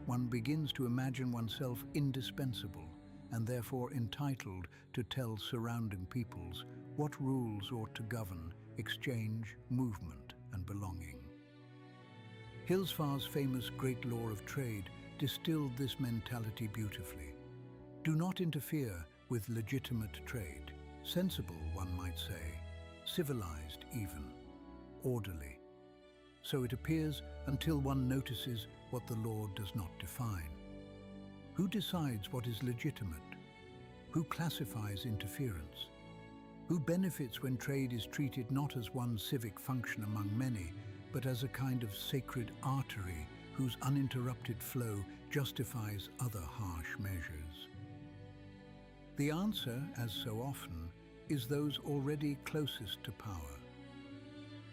One begins to imagine oneself indispensable and therefore entitled to tell surrounding peoples what rules ought to govern exchange, movement, and belonging. Hillsfar's famous Great Law of Trade distilled this mentality beautifully. Do not interfere with legitimate trade. Sensible, one might say, civilized even, orderly. So it appears until one notices what the law does not define. Who decides what is legitimate? Who classifies interference? Who benefits when trade is treated not as one civic function among many, but as a kind of sacred artery whose uninterrupted flow justifies other harsh measures? The answer, as so often, is those already closest to power.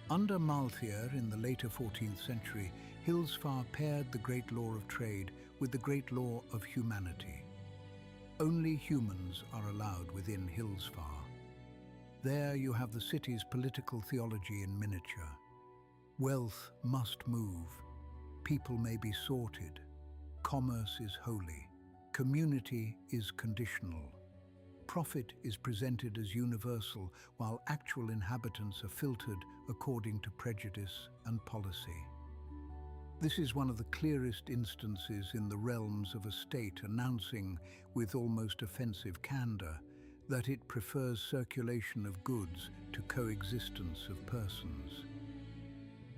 Under Malthair in the later 14th century, Hillsfar paired the Great Law of Trade with the Great Law of Humanity. Only humans are allowed within Hillsfar. There you have the city's political theology in miniature. Wealth must move. People may be sorted. Commerce is holy. Community is conditional. Profit is presented as universal, while actual inhabitants are filtered according to prejudice and policy. This is one of the clearest instances in the realms of a state announcing, with almost offensive candor, that it prefers circulation of goods to coexistence of persons.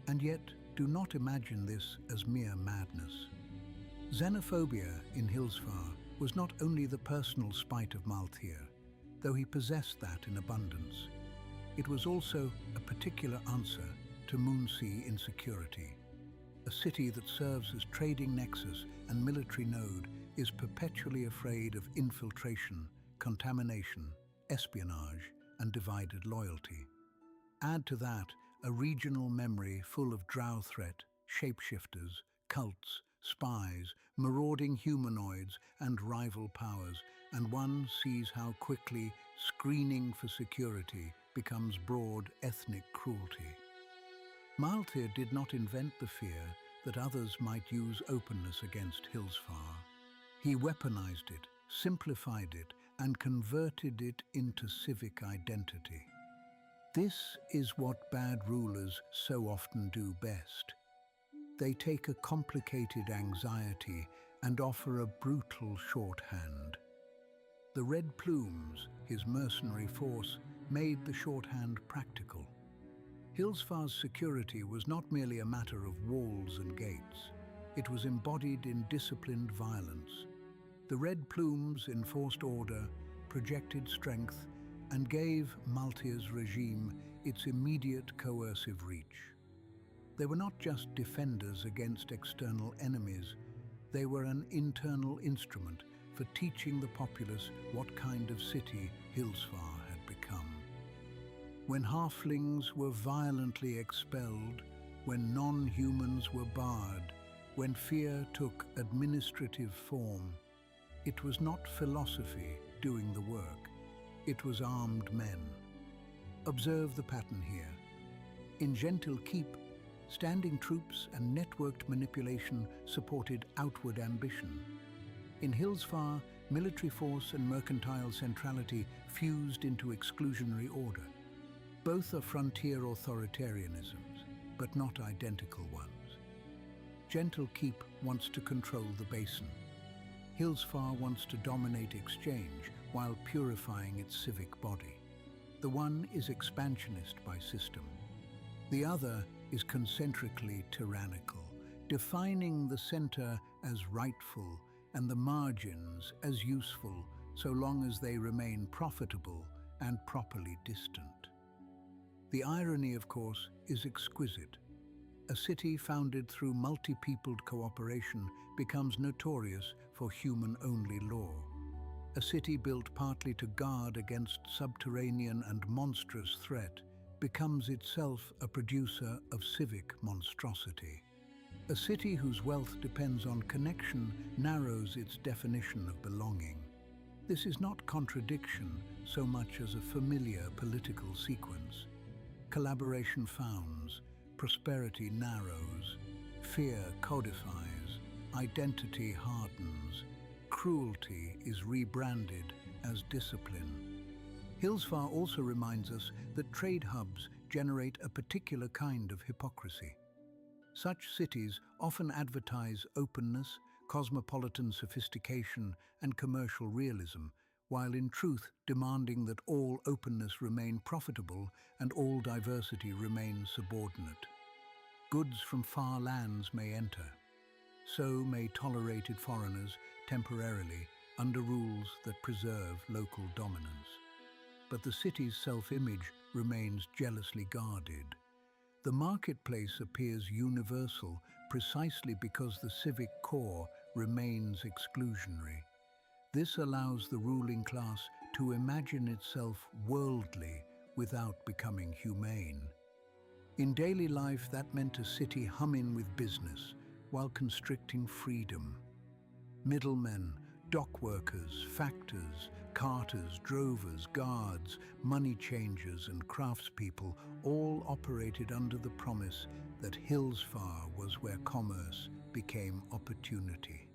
And yet, do not imagine this as mere madness. Xenophobia in Hillsfar was not only the personal spite of Malthair, though he possessed that in abundance. It was also a particular answer to Moonsea insecurity. A city that serves as trading nexus and military node is perpetually afraid of infiltration, contamination, espionage, and divided loyalty. Add to that a regional memory full of drow threat, shapeshifters, cults, spies, marauding humanoids, and rival powers, and one sees how quickly screening for security becomes broad ethnic cruelty. Malthair did not invent the fear that others might use openness against Hillsfar. He weaponized it, simplified it, and converted it into civic identity. This is what bad rulers so often do best. They take a complicated anxiety and offer a brutal shorthand. The Red Plumes, his mercenary force, made the shorthand practical. Hillsfar's security was not merely a matter of walls and gates. It was embodied in disciplined violence. The Red Plumes enforced order, projected strength, and gave Malthair's regime its immediate coercive reach. They were not just defenders against external enemies, they were an internal instrument for teaching the populace what kind of city Hillsfar had become. When halflings were violently expelled, when non-humans were barred, when fear took administrative form, it was not philosophy doing the work, it was armed men. Observe the pattern here. In Gentle Keep, Standing troops and networked manipulation supported outward ambition. In Hillsfar, military force and mercantile centrality fused into exclusionary order. Both are frontier authoritarianisms, but not identical ones. Gentle Keep wants to control the basin. Hillsfar wants to dominate exchange while purifying its civic body. The one is expansionist by system. The other is concentrically tyrannical, defining the center as rightful and the margins as useful so long as they remain profitable and properly distant. The irony, of course, is exquisite. A city founded through multi-peopled cooperation becomes notorious for human-only law. A city built partly to guard against subterranean and monstrous threat becomes itself a producer of civic monstrosity. A city whose wealth depends on connection narrows its definition of belonging. This is not contradiction so much as a familiar political sequence. Collaboration founds, prosperity narrows, fear codifies, identity hardens, cruelty is rebranded as discipline. Hillsfar also reminds us that trade hubs generate a particular kind of hypocrisy. Such cities often advertise openness, cosmopolitan sophistication, and commercial realism, while in truth demanding that all openness remain profitable and all diversity remain subordinate. Goods from far lands may enter. So may tolerated foreigners temporarily under rules that preserve local dominance. But the city's self-image remains jealously guarded. The marketplace appears universal precisely because the civic core remains exclusionary. This allows the ruling class to imagine itself worldly without becoming humane. In daily life, that meant a city humming with business while constricting freedom. Middlemen, dock workers, factors, carters, drovers, guards, money changers and craftspeople all operated under the promise that Hillsfar was where commerce became opportunity.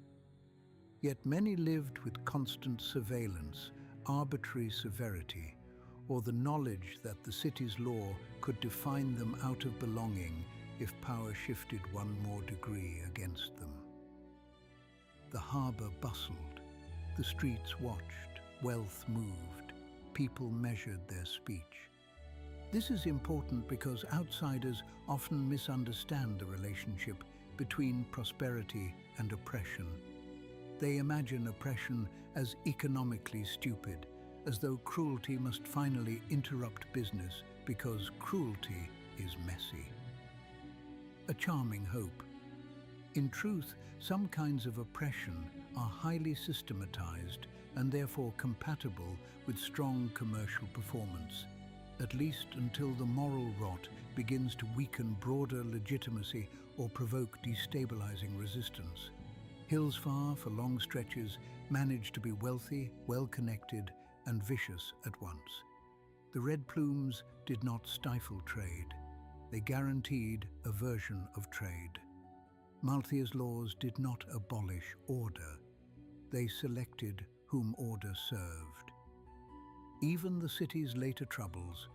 Yet many lived with constant surveillance, arbitrary severity, or the knowledge that the city's law could define them out of belonging if power shifted one more degree against them. The harbour bustled, the streets watched, wealth moved, people measured their speech. This is important because outsiders often misunderstand the relationship between prosperity and oppression. They imagine oppression as economically stupid, as though cruelty must finally interrupt business because cruelty is messy. A charming hope. In truth, some kinds of oppression are highly systematized and therefore compatible with strong commercial performance, at least until the moral rot begins to weaken broader legitimacy or provoke destabilizing resistance. Hillsfar, for long stretches, managed to be wealthy, well-connected, and vicious at once. The Red Plumes did not stifle trade. They guaranteed a version of trade. Malthia's laws did not abolish order. They selected whom order served. Even the city's later troubles,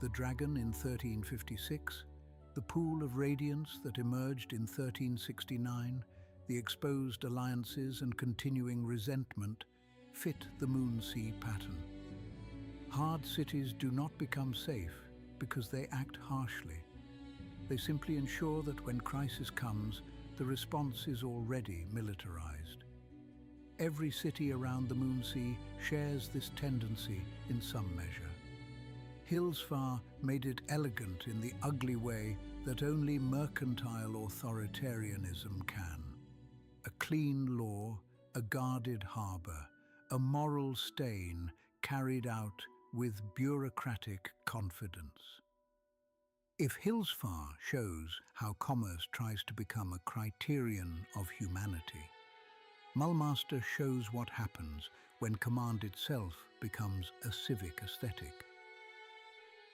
the dragon in 1356, the pool of radiance that emerged in 1369, the exposed alliances and continuing resentment, fit the Moonsea pattern. Hard cities do not become safe because they act harshly. They simply ensure that when crisis comes, the response is already militarized. Every city around the Moonsea shares this tendency in some measure. Hillsfar made it elegant in the ugly way that only mercantile authoritarianism can. A clean law, a guarded harbour, a moral stain carried out with bureaucratic confidence. If Hillsfar shows how commerce tries to become a criterion of humanity, Mulmaster shows what happens when command itself becomes a civic aesthetic.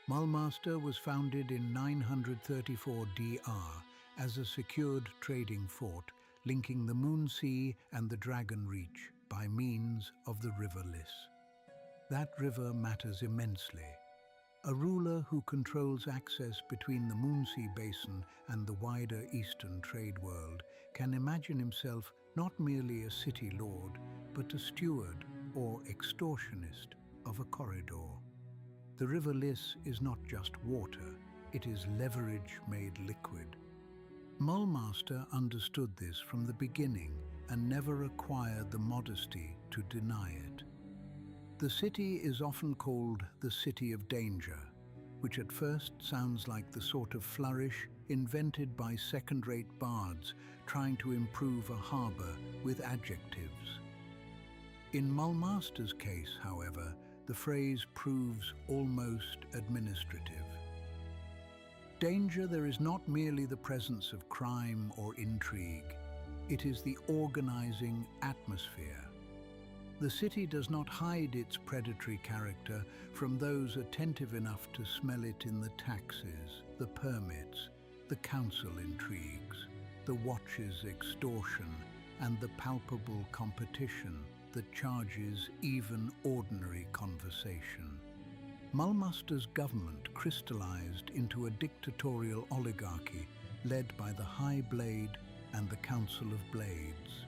Mulmaster was founded in 934 DR as a secured trading fort linking the Moonsea and the Dragon Reach by means of the River Lich. That river matters immensely. A ruler who controls access between the Moonsea basin and the wider eastern trade world can imagine himself not merely a city lord, but a steward or extortionist of a corridor. The River Lich is not just water, it is leverage made liquid. Mulmaster understood this from the beginning and never acquired the modesty to deny it. The city is often called the City of Danger, which at first sounds like the sort of flourish invented by second-rate bards trying to improve a harbour with adjectives. In Mulmaster's case, however, the phrase proves almost administrative. Danger there is not merely the presence of crime or intrigue, it is the organizing atmosphere. The city does not hide its predatory character from those attentive enough to smell it in the taxes, the permits, the council intrigues, the watches extortion, and the palpable competition that charges even ordinary conversation. Mulmaster's government crystallized into a dictatorial oligarchy led by the High Blade and the Council of Blades.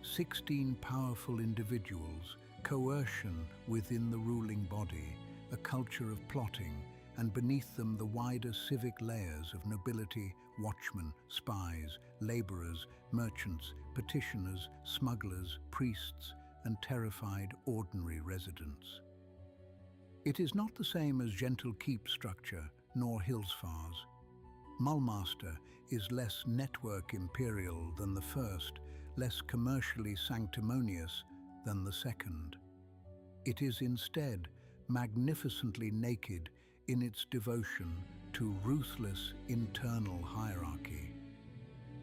16 powerful individuals, coercion within the ruling body, a culture of plotting, and beneath them the wider civic layers of nobility, watchmen, spies, laborers, merchants, petitioners, smugglers, priests, and terrified ordinary residents. It is not the same as Gentle Keep structure, nor Hillsfar's. Mulmaster is less network imperial than the first, less commercially sanctimonious than the second. It is instead magnificently naked in its devotion to ruthless internal hierarchy.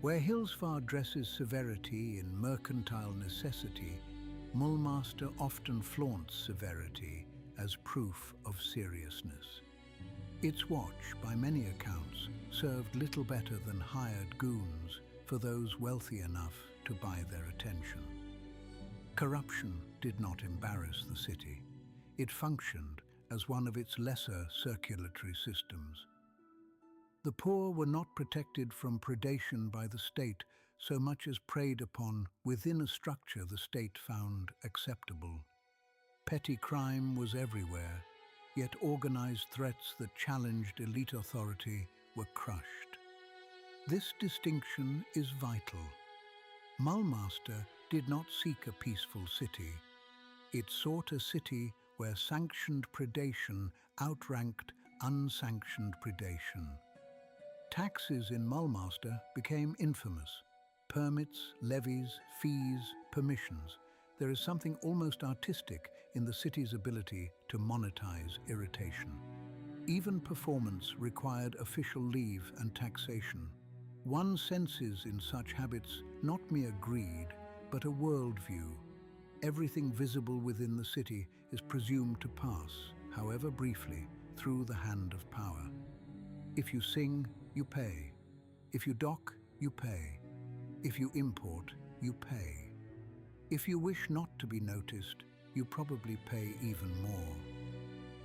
Where Hillsfar dresses severity in mercantile necessity, Mulmaster often flaunts severity as proof of seriousness. Its watch, by many accounts, served little better than hired goons for those wealthy enough to buy their attention. Corruption did not embarrass the city. It functioned as one of its lesser circulatory systems. The poor were not protected from predation by the state so much as preyed upon within a structure the state found acceptable. Petty crime was everywhere, yet organized threats that challenged elite authority were crushed. This distinction is vital. Mulmaster did not seek a peaceful city. It sought a city where sanctioned predation outranked unsanctioned predation. Taxes in Mulmaster became infamous. Permits, levies, fees, permissions. There is something almost artistic in the city's ability to monetize irritation. Even performance required official leave and taxation. One senses in such habits not mere greed, but a worldview. Everything visible within the city is presumed to pass, however briefly, through the hand of power. If you sing, you pay. If you dock, you pay. If you import, you pay. If you wish not to be noticed, you probably pay even more.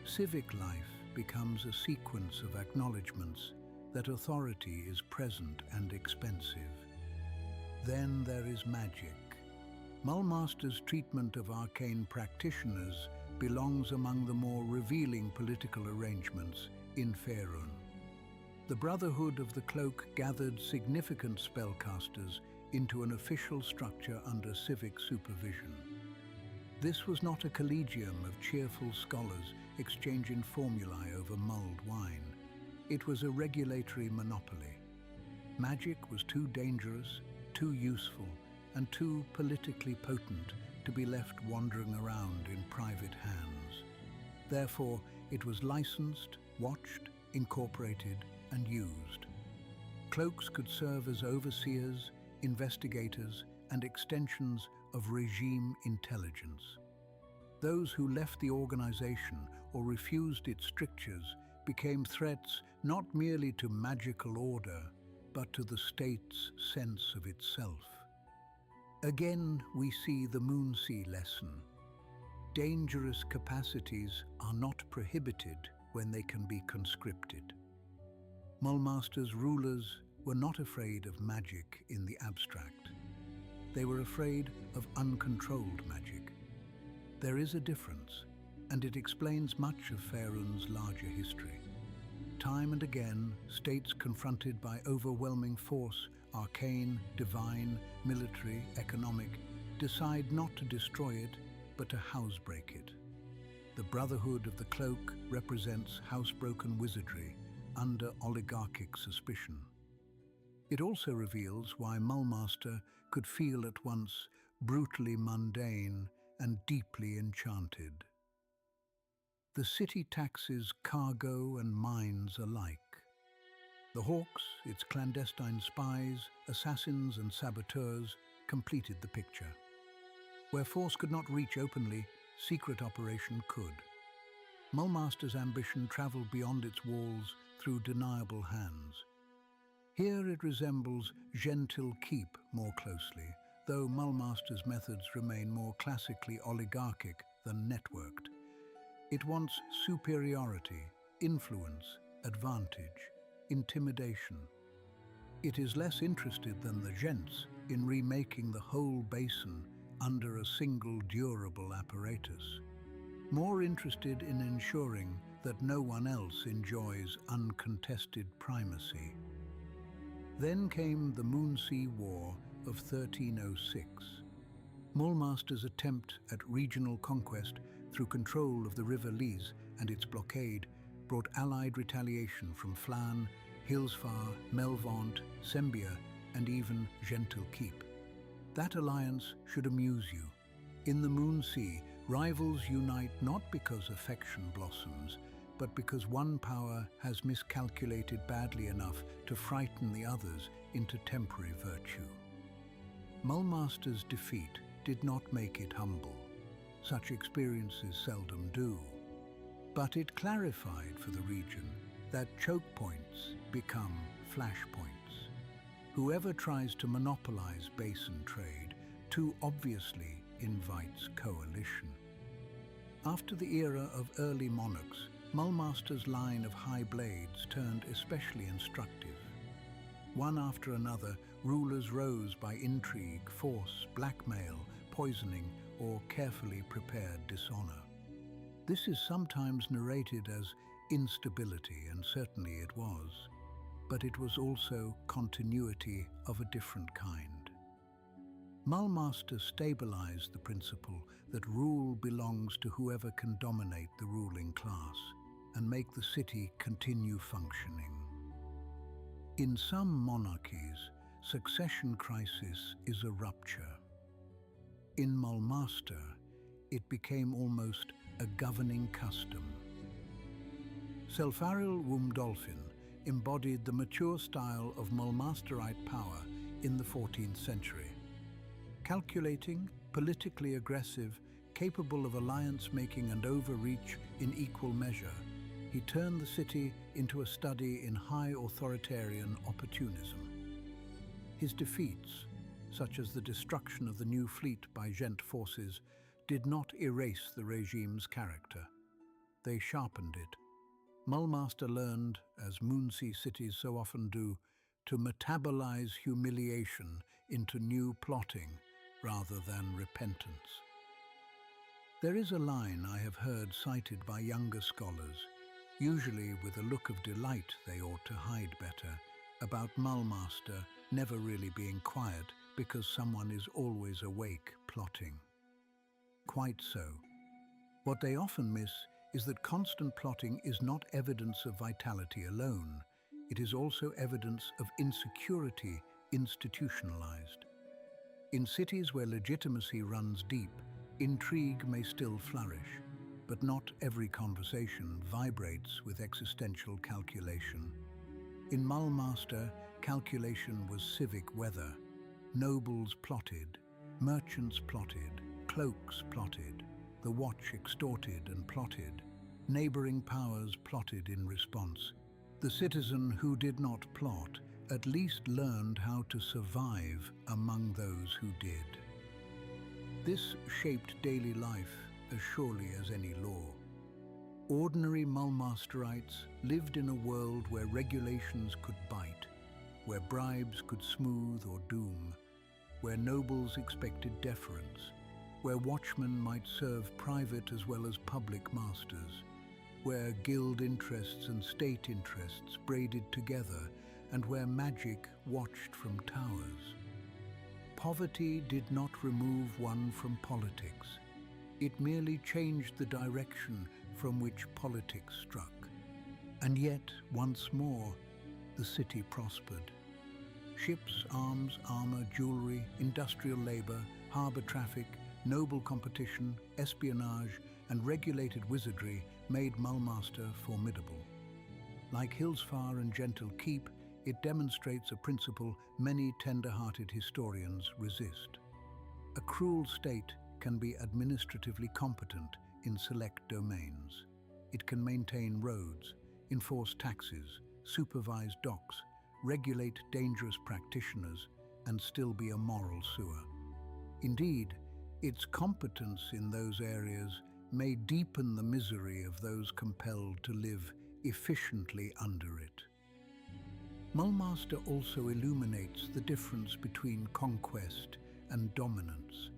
Civic life becomes a sequence of acknowledgements that authority is present and expensive. Then there is magic. Mulmaster's treatment of arcane practitioners belongs among the more revealing political arrangements in Faerûn. The Brotherhood of the Cloak gathered significant spellcasters into an official structure under civic supervision. This was not a collegium of cheerful scholars exchanging formulae over mulled wine. It was a regulatory monopoly. Magic was too dangerous, too useful, and too politically potent to be left wandering around in private hands. Therefore, it was licensed, watched, incorporated, and used. Cloaks could serve as overseers, investigators, and extensions of regime intelligence. Those who left the organization or refused its strictures became threats not merely to magical order, but to the state's sense of itself. Again, we see the Moonsea lesson. Dangerous capacities are not prohibited when they can be conscripted. Mulmaster's rulers were not afraid of magic in the abstract. They were afraid of uncontrolled magic. There is a difference, and it explains much of Faerûn's larger history. Time and again, states confronted by overwhelming force, arcane, divine, military, economic, decide not to destroy it, but to housebreak it. The Brotherhood of the Cloak represents housebroken wizardry under oligarchic suspicion. It also reveals why Mulmaster could feel at once brutally mundane and deeply enchanted. The city taxes cargo and mines alike. The Hawks, its clandestine spies, assassins and saboteurs, completed the picture. Where force could not reach openly, secret operation could. Mulmaster's ambition traveled beyond its walls through deniable hands. Here it resembles Gentil Keep more closely, though Mulmaster's methods remain more classically oligarchic than networked. It wants superiority, influence, advantage, intimidation. It is less interested than the Gents in remaking the whole basin under a single durable apparatus. More interested in ensuring that no one else enjoys uncontested primacy. Then came the Moonsea War of 1306. Mulmaster's attempt at regional conquest through control of the River Lys and its blockade brought allied retaliation from Flann, Hillsfar, Melvaunt, Sembia, and even Gentil Keep. That alliance should amuse you. In the Moonsea, rivals unite not because affection blossoms, but because one power has miscalculated badly enough to frighten the others into temporary virtue. Mulmaster's defeat did not make it humble. Such experiences seldom do. But it clarified for the region that choke points become flashpoints. Whoever tries to monopolize basin trade too obviously invites coalition. After the era of early monarchs, Mulmaster's line of high blades turned especially instructive. One after another, rulers rose by intrigue, force, blackmail, poisoning, or carefully prepared dishonor. This is sometimes narrated as instability, and certainly it was, but it was also continuity of a different kind. Mulmaster stabilized the principle that rule belongs to whoever can dominate the ruling class and make the city continue functioning. In some monarchies, succession crisis is a rupture. In Mulmaster, it became almost a governing custom. Selfaril Wumdolfin embodied the mature style of Mulmasterite power in the 14th century. Calculating, politically aggressive, capable of alliance-making and overreach in equal measure, he turned the city into a study in high authoritarian opportunism. His defeats, such as the destruction of the new fleet by Gent forces, did not erase the regime's character. They sharpened it. Mulmaster learned, as Moonsea cities so often do, to metabolize humiliation into new plotting rather than repentance. There is a line I have heard cited by younger scholars, usually with a look of delight they ought to hide better, about Mulmaster never really being quiet because someone is always awake plotting. Quite so. What they often miss is that constant plotting is not evidence of vitality alone. It is also evidence of insecurity institutionalized. In cities where legitimacy runs deep, intrigue may still flourish, but not every conversation vibrates with existential calculation. In Mulmaster, calculation was civic weather. Nobles plotted, merchants plotted, cloaks plotted, the watch extorted and plotted. Neighboring powers plotted in response. The citizen who did not plot at least learned how to survive among those who did. This shaped daily life as surely as any law. Ordinary Mulmasterites lived in a world where regulations could bite, where bribes could smooth or doom, where nobles expected deference, where watchmen might serve private as well as public masters, where guild interests and state interests braided together, and where magic watched from towers. Poverty did not remove one from politics. It merely changed the direction from which politics struck. And yet, once more, the city prospered. Ships, arms, armor, jewelry, industrial labor, harbor traffic, noble competition, espionage, and regulated wizardry made Mulmaster formidable. Like Hillsfar and Gentle Keep, it demonstrates a principle many tender-hearted historians resist. A cruel state can be administratively competent in select domains. It can maintain roads, enforce taxes, supervise docks, regulate dangerous practitioners, and still be a moral sewer. Indeed, its competence in those areas may deepen the misery of those compelled to live efficiently under it. Mulmaster also illuminates the difference between conquest and dominance.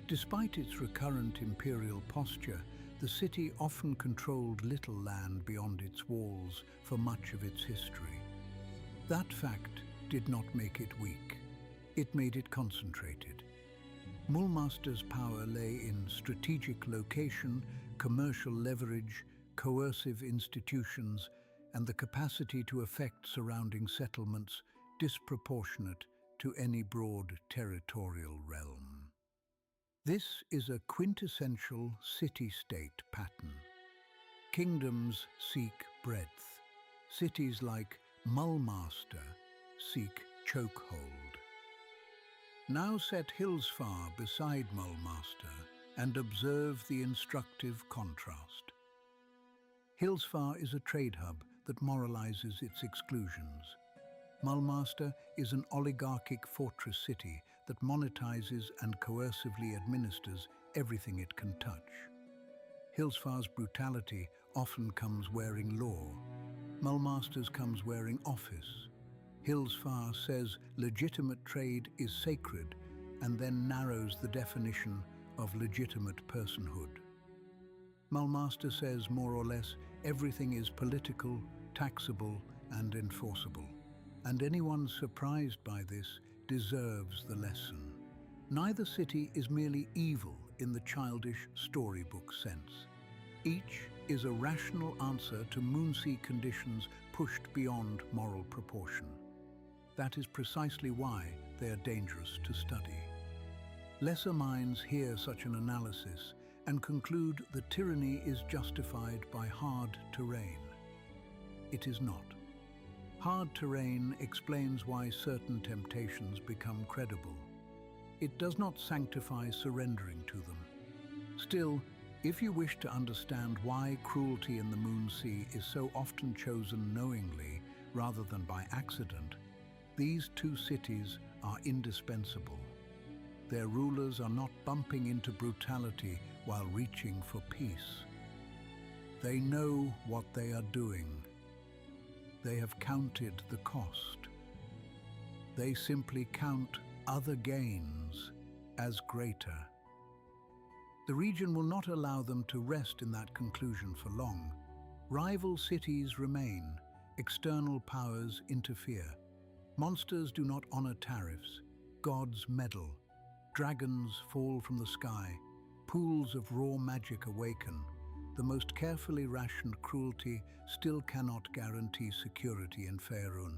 Despite its recurrent imperial posture, the city often controlled little land beyond its walls for much of its history. That fact did not make it weak. It made it concentrated. Mulmaster's power lay in strategic location, commercial leverage, coercive institutions, and the capacity to affect surrounding settlements disproportionate to any broad territorial realm. This is a quintessential city-state pattern. Kingdoms seek breadth. Cities like Mulmaster seek chokehold. Now set Hillsfar beside Mulmaster and observe the instructive contrast. Hillsfar is a trade hub that moralizes its exclusions. Mulmaster is an oligarchic fortress city that monetizes and coercively administers everything it can touch. Hillsfar's brutality often comes wearing law. Mulmaster's comes wearing office. Hillsfar says legitimate trade is sacred and then narrows the definition of legitimate personhood. Mulmaster says more or less everything is political, taxable, and enforceable. And anyone surprised by this deserves the lesson. Neither city is merely evil in the childish storybook sense. Each is a rational answer to Moonsea conditions pushed beyond moral proportion. That is precisely why they are dangerous to study. Lesser minds hear such an analysis and conclude that tyranny is justified by hard terrain. It is not. Hard terrain explains why certain temptations become credible. It does not sanctify surrendering to them. Still, if you wish to understand why cruelty in the Moonsea is so often chosen knowingly rather than by accident, these two cities are indispensable. Their rulers are not bumping into brutality while reaching for peace. They know what they are doing. They have counted the cost. They simply count other gains as greater. The region will not allow them to rest in that conclusion for long. Rival cities remain. External powers interfere. Monsters do not honor tariffs. Gods meddle. Dragons fall from the sky. Pools of raw magic awaken. The most carefully rationed cruelty still cannot guarantee security in Faerûn.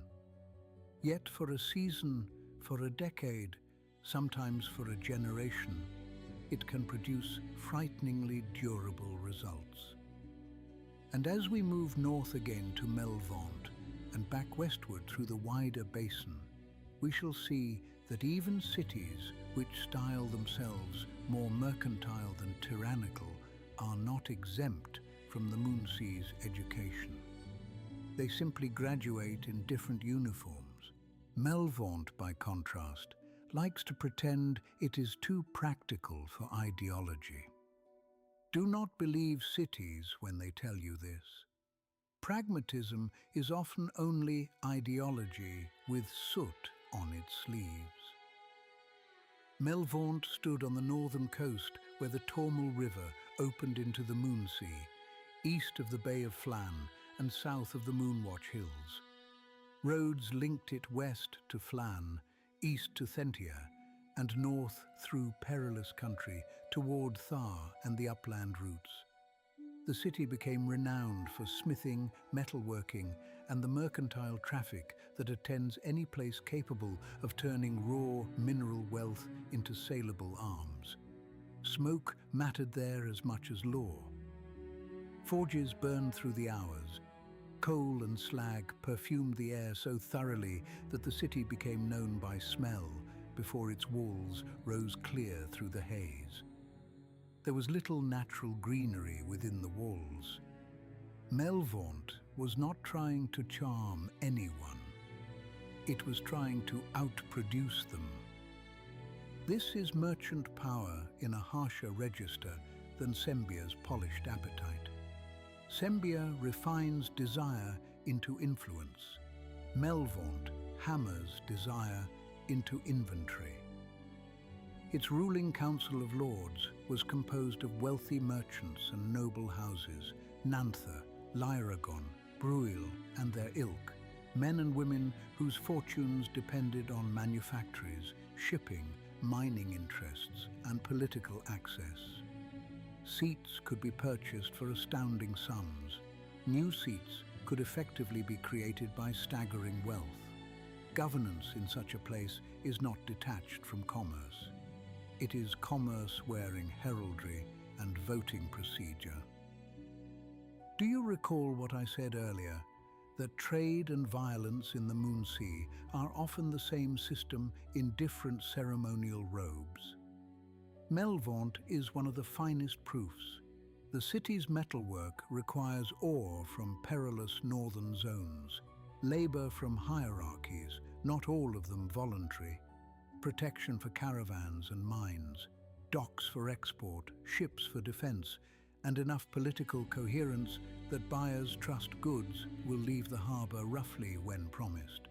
Yet for a season, for a decade, sometimes for a generation, it can produce frighteningly durable results. And as we move north again to Melvaunt and back westward through the wider basin, we shall see that even cities which style themselves more mercantile than tyrannical are not exempt from the Moonsea's education. They simply graduate in different uniforms. Melvaunt, by contrast, likes to pretend it is too practical for ideology. Do not believe cities when they tell you this. Pragmatism is often only ideology with soot on its sleeves. Melvaunt stood on the northern coast where the Tormal River opened into the Moonsea, east of the Bay of Flann and south of the Moonwatch Hills. Roads linked it west to Flann, east to Thentia, and north through perilous country toward Thar and the upland routes. The city became renowned for smithing, metalworking, and the mercantile traffic that attends any place capable of turning raw mineral wealth into saleable arms. Smoke mattered there as much as law. Forges burned through the hours. Coal and slag perfumed the air so thoroughly that the city became known by smell before its walls rose clear through the haze. There was little natural greenery within the walls. Melvaunt was not trying to charm anyone. It was trying to outproduce them. This is merchant power in a harsher register than Sembia's polished appetite. Sembia refines desire into influence. Melvaunt hammers desire into inventory. Its ruling council of lords was composed of wealthy merchants and noble houses, Nantha, Lyragon, Bruil, and their ilk, men and women whose fortunes depended on manufactories, shipping, mining interests, and political access. Seats could be purchased for astounding sums. New seats could effectively be created by staggering wealth. Governance in such a place is not detached from commerce. It is commerce wearing heraldry and voting procedure. Do you recall what I said earlier, that trade and violence in the Moonsea are often the same system in different ceremonial robes? Melvaunt is one of the finest proofs. The city's metalwork requires ore from perilous northern zones, labor from hierarchies, not all of them voluntary, protection for caravans and mines, docks for export, ships for defense, and enough political coherence that buyers trust goods will leave the harbor roughly when promised.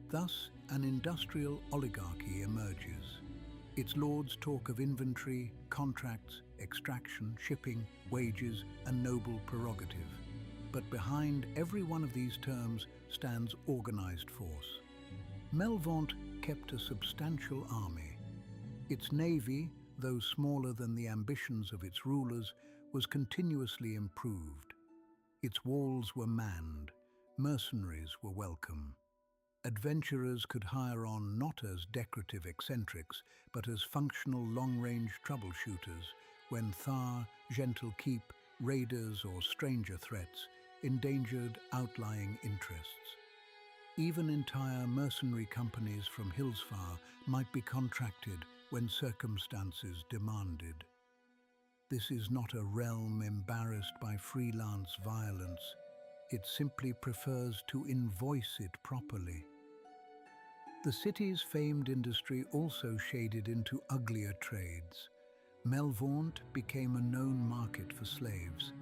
Thus, an industrial oligarchy emerges. Its lords talk of inventory, contracts, extraction, shipping, wages, and noble prerogative. But behind every one of these terms stands organized force. Melvaunt kept a substantial army. Its navy, though smaller than the ambitions of its rulers, was continuously improved. Its walls were manned, mercenaries were welcome. Adventurers could hire on not as decorative eccentrics, but as functional long-range troubleshooters when Thar, Gentle Keep, raiders or stranger threats endangered outlying interests. Even entire mercenary companies from Hillsfar might be contracted when circumstances demanded. This is not a realm embarrassed by freelance violence. It simply prefers to invoice it properly. The city's famed industry also shaded into uglier trades. Melvaunt became a known market for slaves.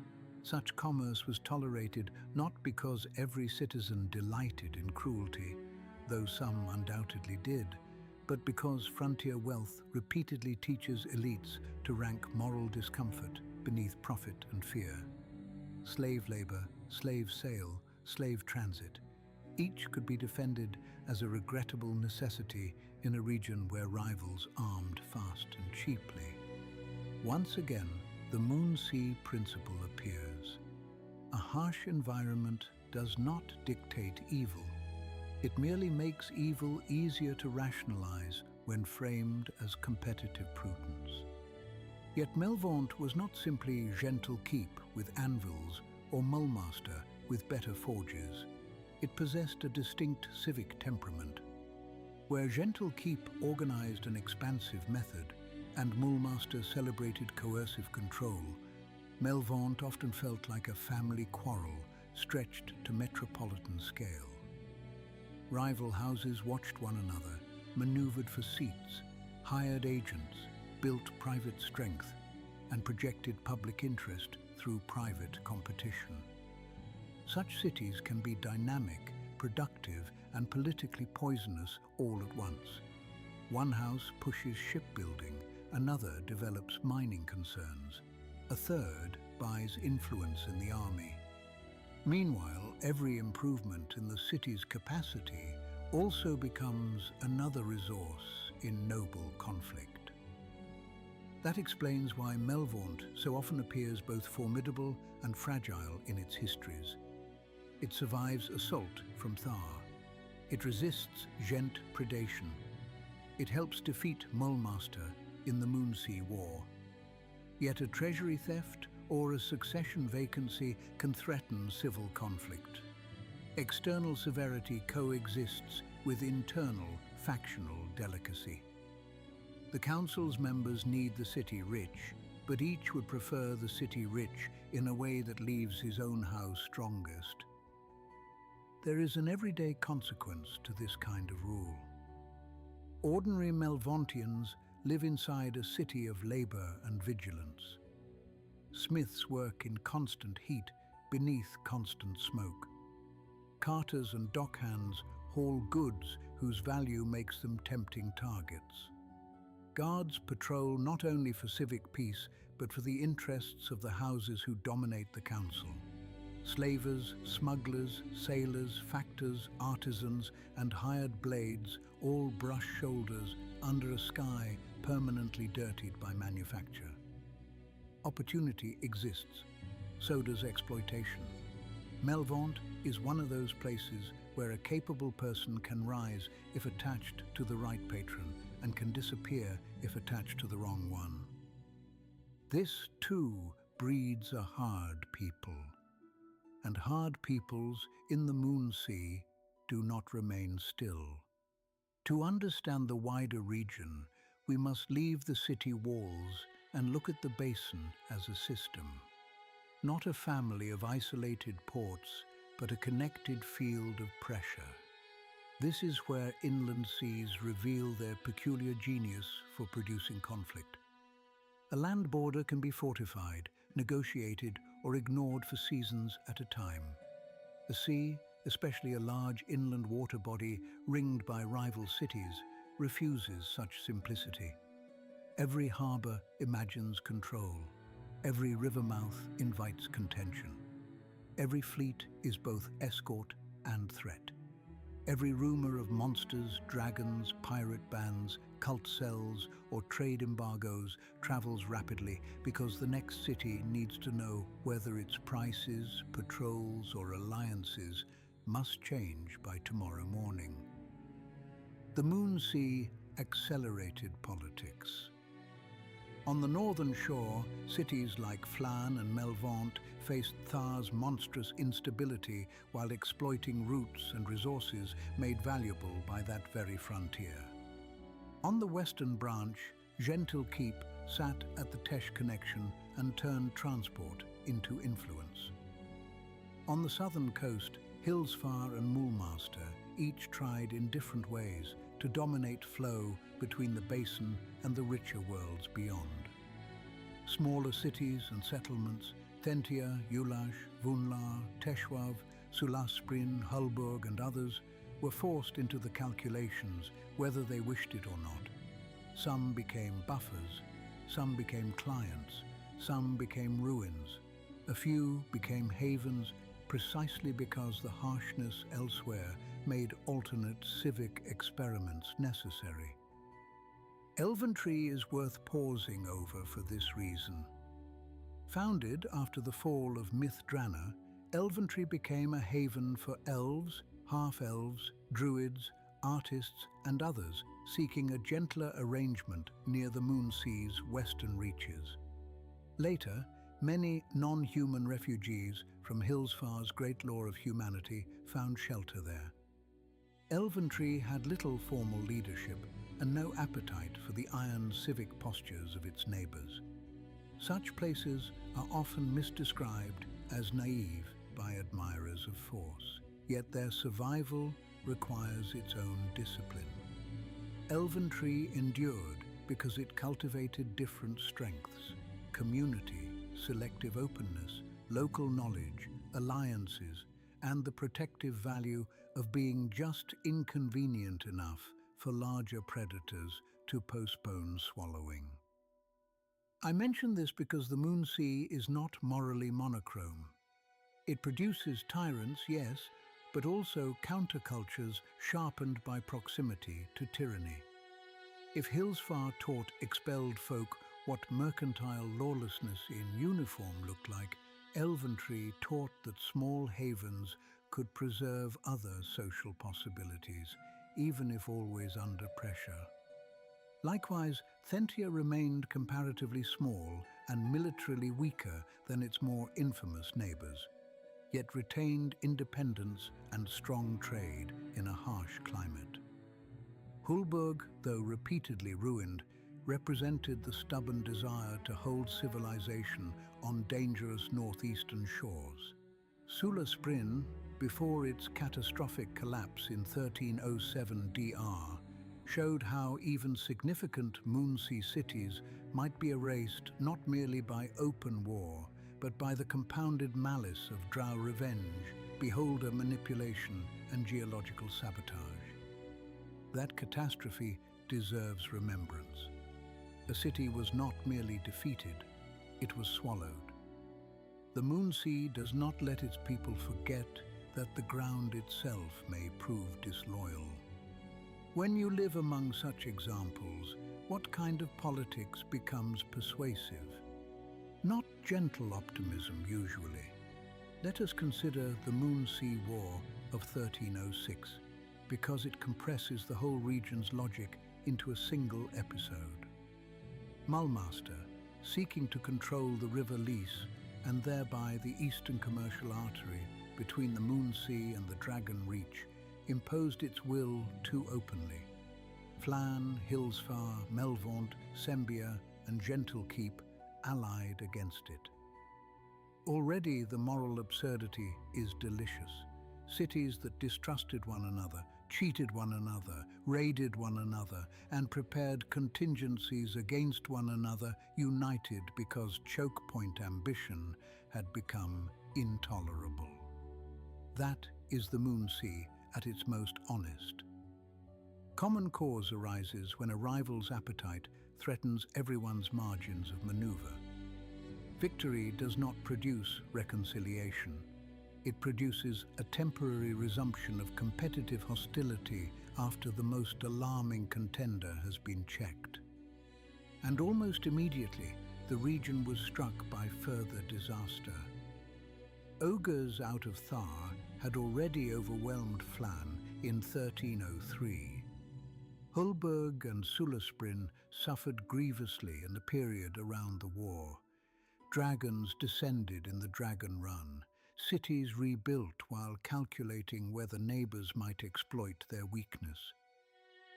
Such commerce was tolerated not because every citizen delighted in cruelty, though some undoubtedly did, but because frontier wealth repeatedly teaches elites to rank moral discomfort beneath profit and fear. Slave labor, slave sale, slave transit, each could be defended as a regrettable necessity in a region where rivals armed fast and cheaply. Once again, the Moonsea principle appears. A harsh environment does not dictate evil. It merely makes evil easier to rationalize when framed as competitive prudence. Yet Melvaunt was not simply Gentle Keep with anvils or Mulmaster with better forges. It possessed a distinct civic temperament. Where Gentle Keep organized an expansive method and Mulmaster celebrated coercive control, Melvaunt often felt like a family quarrel stretched to metropolitan scale. Rival houses watched one another, maneuvered for seats, hired agents, built private strength, and projected public interest through private competition. Such cities can be dynamic, productive, and politically poisonous all at once. One house pushes shipbuilding, another develops mining concerns, a third buys influence in the army. Meanwhile, every improvement in the city's capacity also becomes another resource in noble conflict. That explains why Melvaunt so often appears both formidable and fragile in its histories. It survives assault from Thar. It resists Gent predation. It helps defeat Mulmaster in the Moonsea War. Yet a treasury theft or a succession vacancy can threaten civil conflict. External severity coexists with internal factional delicacy. The council's members need the city rich, but each would prefer the city rich in a way that leaves his own house strongest. There is an everyday consequence to this kind of rule. Ordinary Melvauntians live inside a city of labor and vigilance. Smiths work in constant heat beneath constant smoke. Carters and dockhands haul goods whose value makes them tempting targets. Guards patrol not only for civic peace, but for the interests of the houses who dominate the council. Slavers, smugglers, sailors, factors, artisans, and hired blades all brush shoulders under a sky permanently dirtied by manufacture. Opportunity exists, so does exploitation. Melvaunt is one of those places where a capable person can rise if attached to the right patron and can disappear if attached to the wrong one. This, too, breeds a hard people. And hard peoples in the Moonsea do not remain still. To understand the wider region, we must leave the city walls and look at the basin as a system. Not a family of isolated ports, but a connected field of pressure. This is where inland seas reveal their peculiar genius for producing conflict. A land border can be fortified, negotiated, or ignored for seasons at a time. The sea, especially a large inland water body ringed by rival cities, refuses such simplicity. Every harbour imagines control. Every river mouth invites contention. Every fleet is both escort and threat. Every rumour of monsters, dragons, pirate bands, cult cells, or trade embargoes travels rapidly because the next city needs to know whether its prices, patrols, or alliances must change by tomorrow morning. The Moonsea accelerated politics. On the northern shore, cities like Flann and Melvaunt faced Thar's monstrous instability while exploiting routes and resources made valuable by that very frontier. On the western branch, Gentil Keep sat at the Tesh connection and turned transport into influence. On the southern coast, Hillsfar and Mulmaster each tried in different ways to dominate flow between the basin and the richer worlds beyond. Smaller cities and settlements, Thentia, Ulash, Vunlar, Teshwav, Sulasprin, Hulburg and others, were forced into the calculations whether they wished it or not. Some became buffers, some became clients, some became ruins. A few became havens precisely because the harshness elsewhere made alternate civic experiments necessary. Elventree is worth pausing over for this reason. Founded after the fall of Myth-Drana, Elventree became a haven for elves, half-elves, druids, artists and others seeking a gentler arrangement near the Moonsea's western reaches. Later, many non-human refugees from Hillsfar's great law of humanity found shelter there. Elventree had little formal leadership and no appetite for the iron civic postures of its neighbours. Such places are often misdescribed as naive by admirers of force, yet their survival requires its own discipline. Elventree endured because it cultivated different strengths: community, selective openness, local knowledge, alliances, and the protective value of being just inconvenient enough for larger predators to postpone swallowing. I mention this because the Moonsea is not morally monochrome. It produces tyrants, yes, but also countercultures sharpened by proximity to tyranny. If Hillsfar taught expelled folk what mercantile lawlessness in uniform looked like, Elventree taught that small havens could preserve other social possibilities, even if always under pressure. Likewise, Thentia remained comparatively small and militarily weaker than its more infamous neighbours, yet retained independence and strong trade in a harsh climate. Hulburg, though repeatedly ruined, represented the stubborn desire to hold civilization on dangerous northeastern shores. Sula Sprinn, before its catastrophic collapse in 1307 DR, showed how even significant Moonsea cities might be erased not merely by open war, but by the compounded malice of drow revenge, beholder manipulation, and geological sabotage. That catastrophe deserves remembrance. A city was not merely defeated, it was swallowed. The Moonsea does not let its people forget that the ground itself may prove disloyal. When you live among such examples, what kind of politics becomes persuasive? Not gentle optimism, usually. Let us consider the Moonsea War of 1306, because it compresses the whole region's logic into a single episode. Mulmaster, seeking to control the River Lys and thereby the eastern commercial artery between the Moonsea and the Dragon Reach, imposed its will too openly. Flan, Hillsfar, Melvaunt, Sembia, and Gentlekeep allied against it. Already the moral absurdity is delicious. Cities that distrusted one another, cheated one another, raided one another, and prepared contingencies against one another united because choke point ambition had become intolerable. That is the Moonsea at its most honest. Common cause arises when a rival's appetite threatens everyone's margins of maneuver. Victory does not produce reconciliation. It produces a temporary resumption of competitive hostility after the most alarming contender has been checked. And almost immediately, the region was struck by further disaster. Ogres out of Thar had already overwhelmed Flan in 1303. Hulburg and Sulasprin suffered grievously in the period around the war. Dragons descended in the Dragon Run. Cities rebuilt while calculating whether neighbors might exploit their weakness.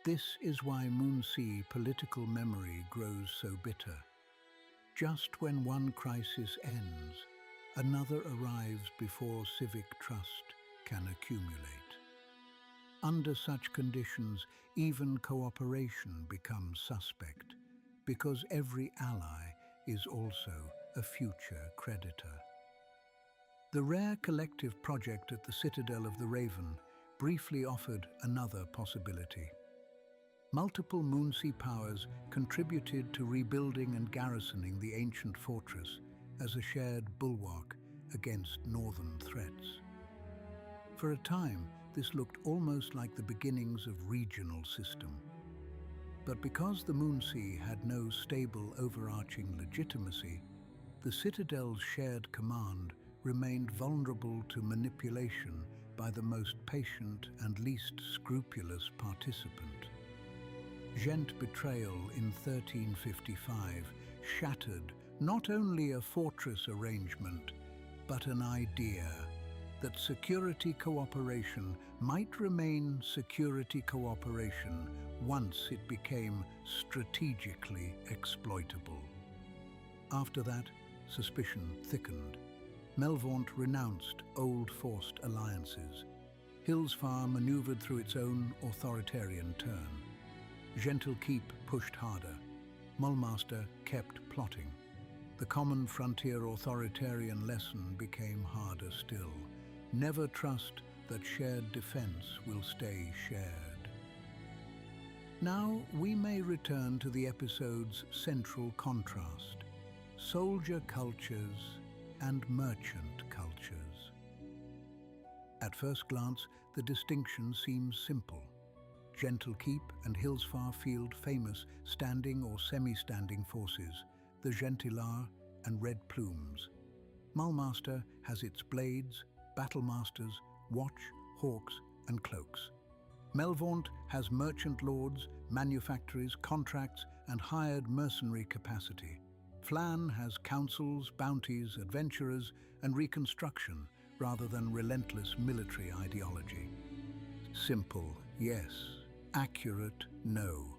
This is why Moonsea political memory grows so bitter. Just when one crisis ends, another arrives before civic trust can accumulate. Under such conditions, even cooperation becomes suspect, because every ally is also a future creditor. The rare collective project at the Citadel of the Raven briefly offered another possibility. Multiple Moonsea powers contributed to rebuilding and garrisoning the ancient fortress as a shared bulwark against northern threats. For a time, this looked almost like the beginnings of regional system. But because the Moonsea had no stable overarching legitimacy, the Citadel's shared command remained vulnerable to manipulation by the most patient and least scrupulous participant. Gent betrayal in 1355 shattered not only a fortress arrangement, but an idea that security cooperation might remain security cooperation once it became strategically exploitable. After that, suspicion thickened. Melvaunt renounced old forced alliances. Hillsfar maneuvered through its own authoritarian turn. Gentle Keep pushed harder. Mulmaster kept plotting. The common frontier authoritarian lesson became harder still. Never trust that shared defense will stay shared. Now we may return to the episode's central contrast: soldier cultures and merchant cultures. At first glance, the distinction seems simple. Gentle Keep and Hillsfar field famous standing or semi-standing forces, the Gentillar and Red Plumes. Mulmaster has its blades, battlemasters, watch, hawks and cloaks. Melvaunt has merchant lords, manufactories, contracts and hired mercenary capacity. Flann has councils, bounties, adventurers and reconstruction rather than relentless military ideology. Simple, yes. Accurate, no.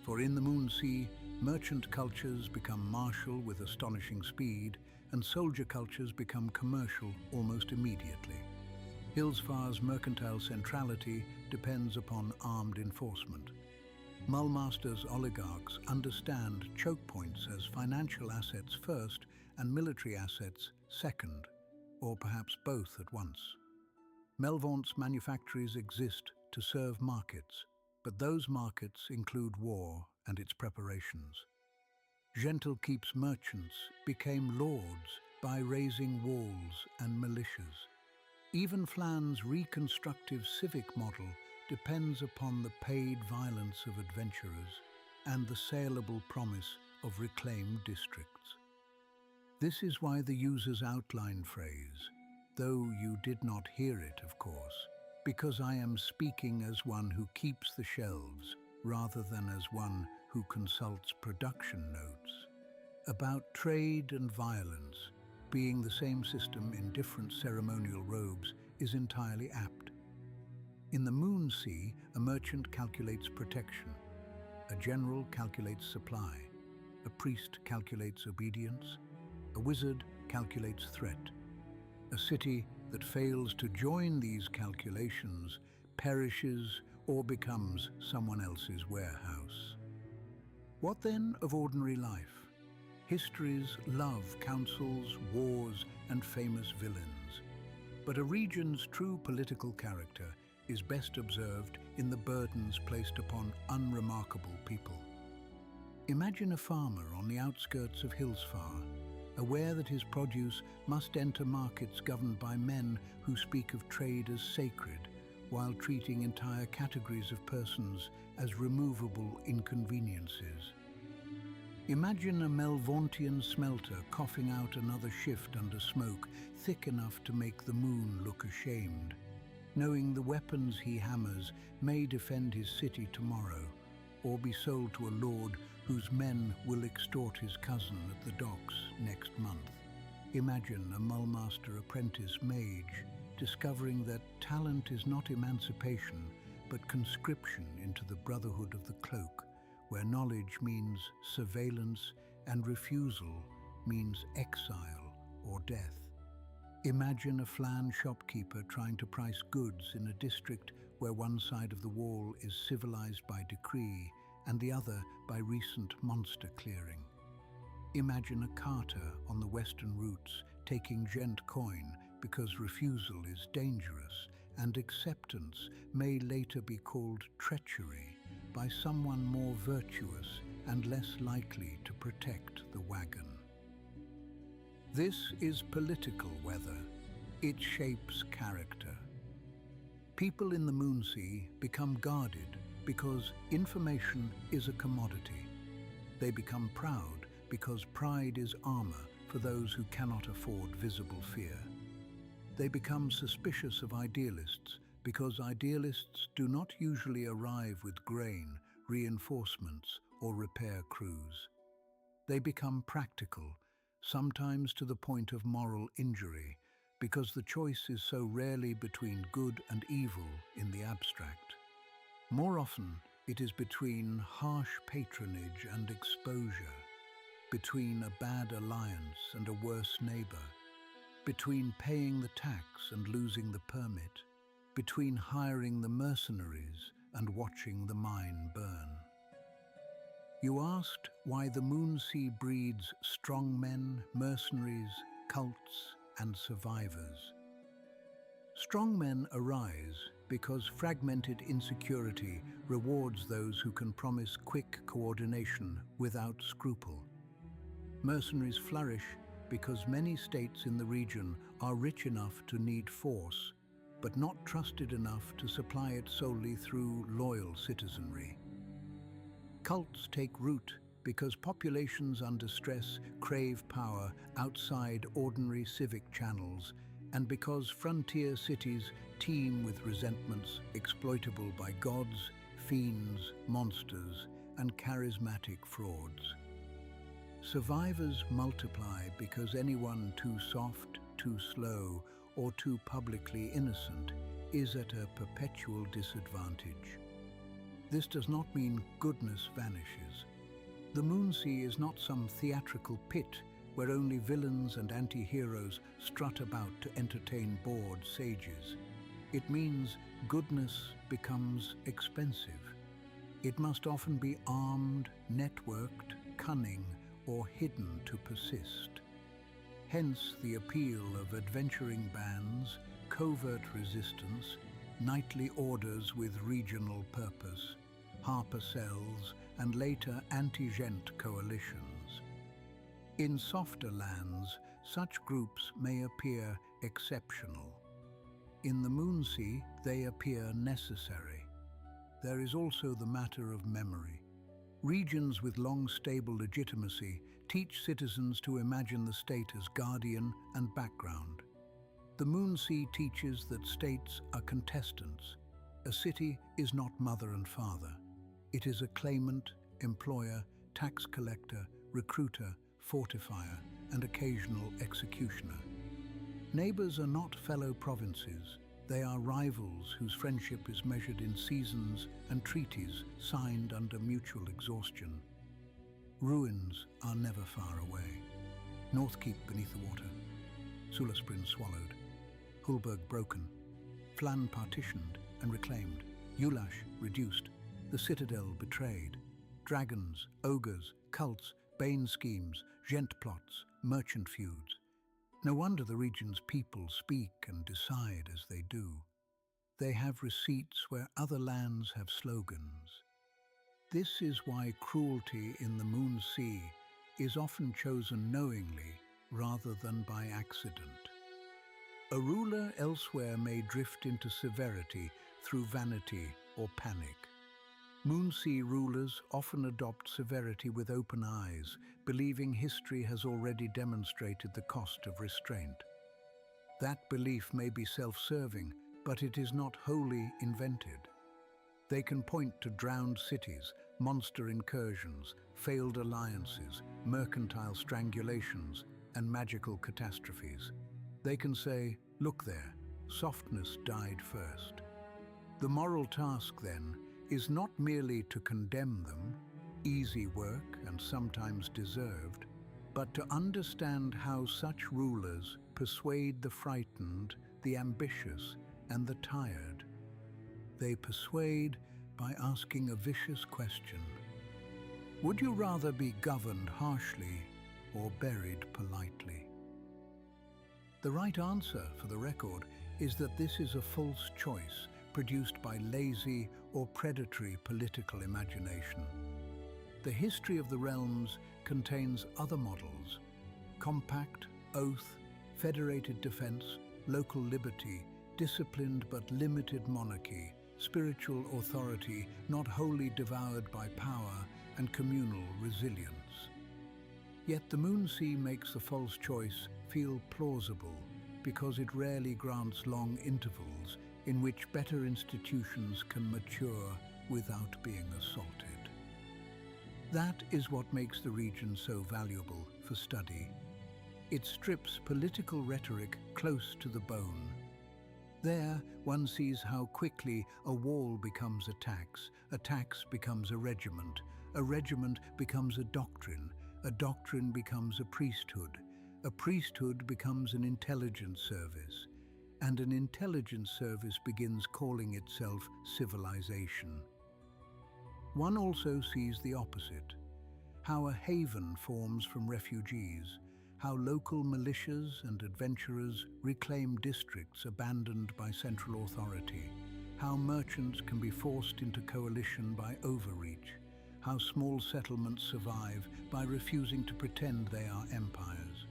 For in the Moonsea, merchant cultures become martial with astonishing speed, and soldier cultures become commercial almost immediately. Hillsfar's mercantile centrality depends upon armed enforcement. Mulmaster's oligarchs understand choke points as financial assets first and military assets second, or perhaps both at once. Melvaunt's manufactories exist to serve markets, but those markets include war and its preparations. Gentle Keep's merchants became lords by raising walls and militias. Even Flann's reconstructive civic model depends upon the paid violence of adventurers and the saleable promise of reclaimed districts. This is why the user's outline phrase, though you did not hear it, of course, because I am speaking as one who keeps the shelves rather than as one who consults production notes. About trade and violence being the same system in different ceremonial robes is entirely apt. In the Moonsea, a merchant calculates protection, a general calculates supply, a priest calculates obedience, a wizard calculates threat. A city that fails to join these calculations perishes or becomes someone else's warehouse. What then of ordinary life? History's love councils, wars, and famous villains. But a region's true political character is best observed in the burdens placed upon unremarkable people. Imagine a farmer on the outskirts of Hillsfar, aware that his produce must enter markets governed by men who speak of trade as sacred, while treating entire categories of persons as removable inconveniences. Imagine a Melvauntian smelter coughing out another shift under smoke thick enough to make the moon look ashamed, knowing the weapons he hammers may defend his city tomorrow, or be sold to a lord whose men will extort his cousin at the docks next month. Imagine a Mulmaster apprentice mage discovering that talent is not emancipation, but conscription into the Brotherhood of the Cloak, where knowledge means surveillance and refusal means exile or death. Imagine a Flann shopkeeper trying to price goods in a district where one side of the wall is civilized by decree and the other by recent monster clearing. Imagine a carter on the western routes taking gent coin because refusal is dangerous and acceptance may later be called treachery by someone more virtuous and less likely to protect the wagon. This is political weather. It shapes character. People in the Moonsea become guarded because information is a commodity. They become proud because pride is armor for those who cannot afford visible fear. They become suspicious of idealists because idealists do not usually arrive with grain, reinforcements, or repair crews. They become practical, sometimes to the point of moral injury, because the choice is so rarely between good and evil in the abstract. More often, it is between harsh patronage and exposure. between a bad alliance and a worse neighbor, between paying the tax and losing the permit, between hiring the mercenaries and watching the mine burn. You asked why the Moonsea breeds strong men, mercenaries, cults, and survivors. Strong men arise because fragmented insecurity rewards those who can promise quick coordination without scruple. Mercenaries flourish because many states in the region are rich enough to need force, but not trusted enough to supply it solely through loyal citizenry. Cults take root because populations under stress crave power outside ordinary civic channels, and because frontier cities teem with resentments exploitable by gods, fiends, monsters, and charismatic frauds. Survivors multiply because anyone too soft, too slow, or too publicly innocent is at a perpetual disadvantage. This does not mean goodness vanishes. The Moonsea is not some theatrical pit where only villains and anti-heroes strut about to entertain bored sages. It means goodness becomes expensive. It must often be armed, networked, cunning, or hidden to persist. Hence the appeal of adventuring bands, covert resistance, nightly orders with regional purpose, Harper cells, and later anti-gent coalitions. In softer lands, such groups may appear exceptional. In the Moonsea, they appear necessary. There is also the matter of memory. Regions with long stable legitimacy teach citizens to imagine the state as guardian and background. The Moonsea teaches that states are contestants. A city is not mother and father. It is a claimant, employer, tax collector, recruiter, fortifier, and occasional executioner. Neighbors are not fellow provinces. They are rivals whose friendship is measured in seasons and treaties signed under mutual exhaustion. Ruins are never far away. Northkeep beneath the water, Sulasprin swallowed, Hulburg broken, Flan partitioned and reclaimed, Ulash reduced, the citadel betrayed, dragons, ogres, cults, bane schemes, gent plots, merchant feuds. No wonder the region's people speak and decide as they do. They have receipts where other lands have slogans. This is why cruelty in the Moonsea is often chosen knowingly rather than by accident. A ruler elsewhere may drift into severity through vanity or panic. Moonsea rulers often adopt severity with open eyes, believing history has already demonstrated the cost of restraint. That belief may be self-serving, but it is not wholly invented. They can point to drowned cities, monster incursions, failed alliances, mercantile strangulations, and magical catastrophes. They can say, "Look there, softness died first." The moral task, then, is not merely to condemn them, easy work and sometimes deserved, but to understand how such rulers persuade the frightened, the ambitious, and the tired. They persuade by asking a vicious question. Would you rather be governed harshly or buried politely? The right answer, for the record, is that this is a false choice produced by lazy or predatory political imagination. The history of the realms contains other models: compact, oath, federated defense, local liberty, disciplined but limited monarchy, spiritual authority not wholly devoured by power, and communal resilience. Yet the Moonsea makes the false choice feel plausible because it rarely grants long intervals in which better institutions can mature without being assaulted. That is what makes the region so valuable for study. It strips political rhetoric close to the bone. There, one sees how quickly a wall becomes a tax becomes a regiment becomes a doctrine, A doctrine becomes a priesthood becomes an intelligence service, and an intelligence service begins calling itself civilization. One also sees the opposite, how a haven forms from refugees, how local militias and adventurers reclaim districts abandoned by central authority, how merchants can be forced into coalition by overreach, how small settlements survive by refusing to pretend they are empires,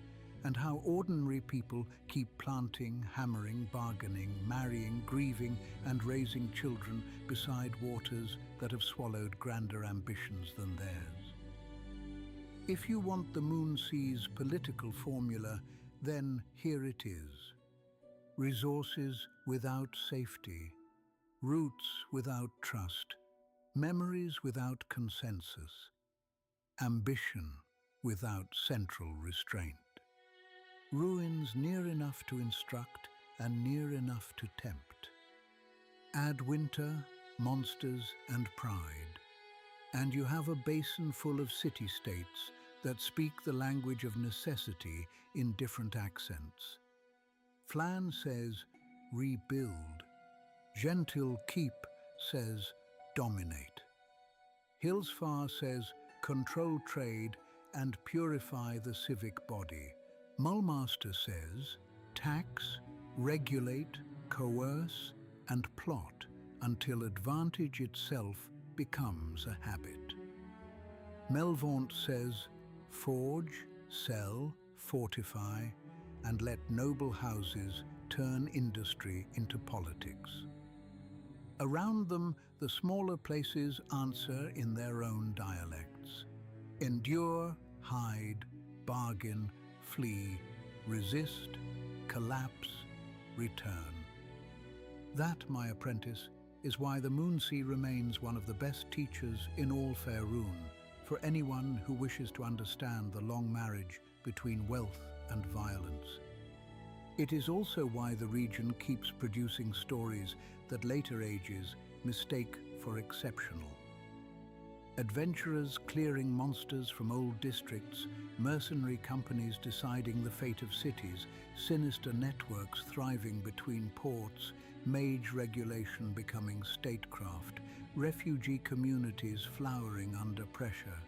and how ordinary people keep planting, hammering, bargaining, marrying, grieving, and raising children beside waters that have swallowed grander ambitions than theirs. If you want the Moonsea's political formula, then here it is. Resources without safety, roots without trust, memories without consensus, ambition without central restraint. Ruins near enough to instruct and near enough to tempt. Add winter, monsters, and pride, and you have a basin full of city-states that speak the language of necessity in different accents. Flan says, rebuild. Gentil Keep says, dominate. Hillsfar says, control trade and purify the civic body. Mulmaster says, tax, regulate, coerce, and plot until advantage itself becomes a habit. Melvaunt says, forge, sell, fortify, and let noble houses turn industry into politics. Around them, the smaller places answer in their own dialects. Endure, hide, bargain, flee, resist, collapse, return. That, my apprentice, is why the Moonsea remains one of the best teachers in all Faerûn for anyone who wishes to understand the long marriage between wealth and violence. It is also why the region keeps producing stories that later ages mistake for exceptional. Adventurers clearing monsters from old districts, mercenary companies deciding the fate of cities, sinister networks thriving between ports, mage regulation becoming statecraft, refugee communities flowering under pressure,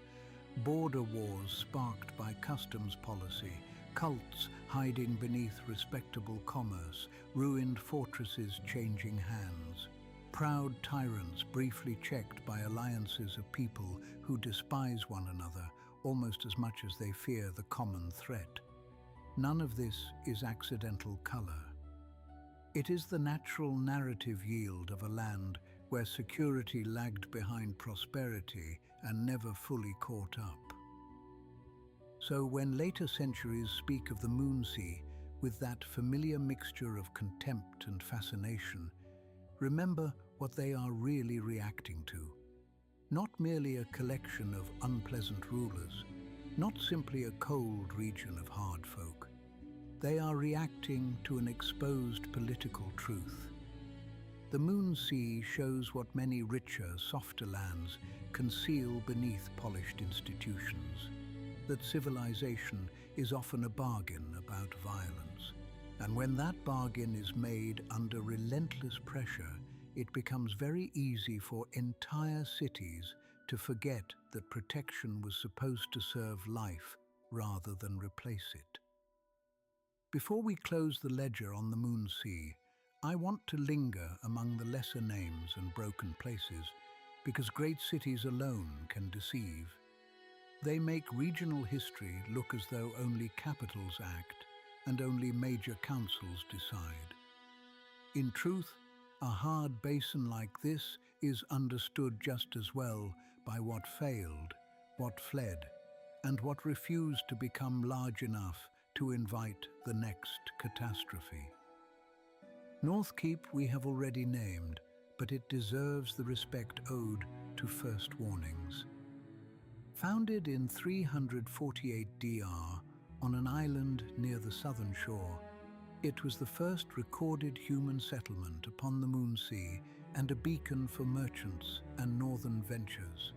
border wars sparked by customs policy, cults hiding beneath respectable commerce, ruined fortresses changing hands. Proud tyrants briefly checked by alliances of people who despise one another almost as much as they fear the common threat. None of this is accidental color. It is the natural narrative yield of a land where security lagged behind prosperity and never fully caught up. So when later centuries speak of the Moonsea with that familiar mixture of contempt and fascination, remember what they are really reacting to. Not merely a collection of unpleasant rulers, not simply a cold region of hard folk. They are reacting to an exposed political truth. The Moonsea shows what many richer, softer lands conceal beneath polished institutions, that civilization is often a bargain about violence. And when that bargain is made under relentless pressure, it becomes very easy for entire cities to forget that protection was supposed to serve life rather than replace it. Before we close the ledger on the Moonsea, I want to linger among the lesser names and broken places, because great cities alone can deceive. They make regional history look as though only capitals act and only major councils decide. In truth, a hard basin like this is understood just as well by what failed, what fled, and what refused to become large enough to invite the next catastrophe. North Keep we have already named, but it deserves the respect owed to first warnings. Founded in 348 DR on an island near the southern shore, it was the first recorded human settlement upon the Moonsea and a beacon for merchants and northern ventures.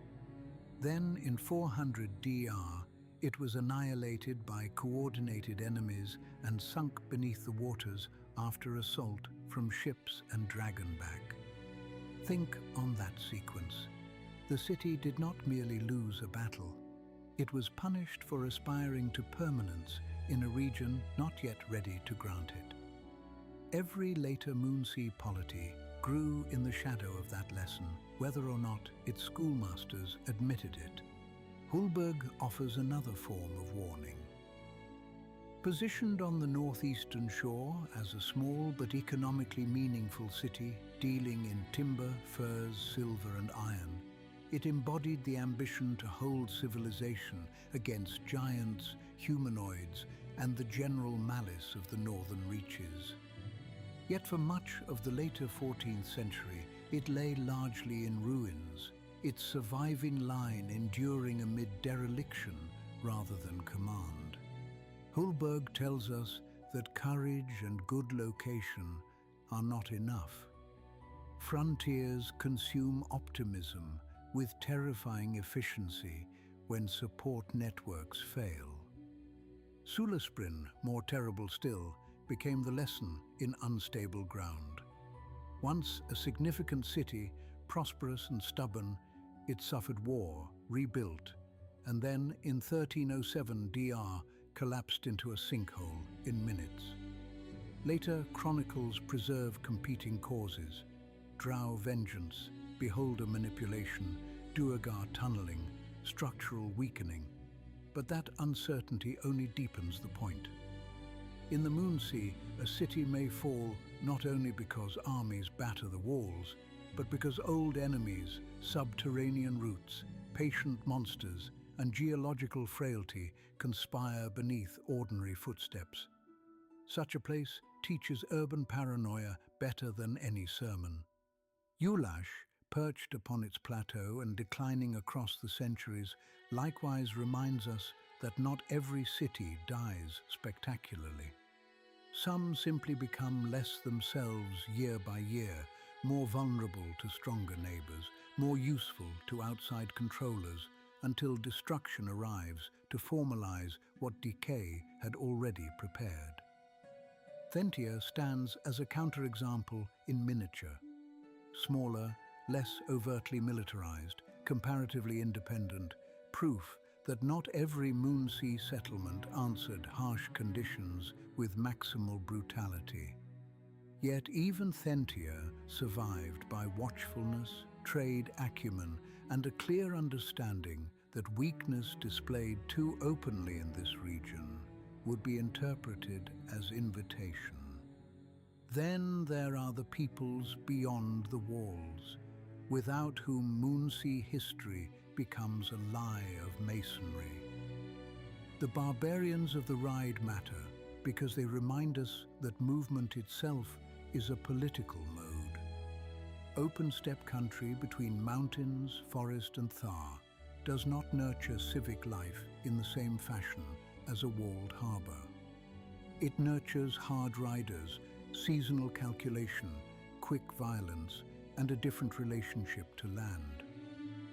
Then, in 400 DR, It was annihilated by coordinated enemies and sunk beneath the waters after assault from ships and dragonback. Think on that sequence. The city did not merely lose a battle. It was punished for aspiring to permanence in a region not yet ready to grant it. Every later Moonsea polity grew in the shadow of that lesson, whether or not its schoolmasters admitted it. Hulburg offers another form of warning. Positioned on the northeastern shore as a small but economically meaningful city dealing in timber, furs, silver and iron, it embodied the ambition to hold civilization against giants, humanoids, and the general malice of the northern reaches. Yet for much of the later 14th century, it lay largely in ruins, its surviving line enduring amid dereliction rather than command. Hulburg tells us that courage and good location are not enough. Frontiers consume optimism with terrifying efficiency when support networks fail. Sulasbrinn, more terrible still, became the lesson in unstable ground. Once a significant city, prosperous and stubborn, it suffered war, rebuilt, and then in 1307 DR collapsed into a sinkhole in minutes. Later chronicles preserve competing causes: Drow vengeance, beholder manipulation, Duergar tunneling, structural weakening. But that uncertainty only deepens the point. In the Moonsea, a city may fall not only because armies batter the walls, but because old enemies, subterranean roots, patient monsters, and geological frailty conspire beneath ordinary footsteps. Such a place teaches urban paranoia better than any sermon. Ulash, perched upon its plateau and declining across the centuries, likewise reminds us that not every city dies spectacularly. Some simply become less themselves year by year, more vulnerable to stronger neighbors, more useful to outside controllers, until destruction arrives to formalize what decay had already prepared. Thentia stands as a counterexample in miniature. Smaller, less overtly militarized, comparatively independent, proof that not every Moonsea settlement answered harsh conditions with maximal brutality. Yet even Thentia survived by watchfulness, trade acumen, and a clear understanding that weakness displayed too openly in this region would be interpreted as invitation. Then there are the peoples beyond the walls, without whom Moonsea history becomes a lie of masonry. The barbarians of the Ride matter because they remind us that movement itself is a political mode. Open steppe country between mountains, forest and Thar does not nurture civic life in the same fashion as a walled harbour. It nurtures hard riders, seasonal calculation, quick violence, and a different relationship to land.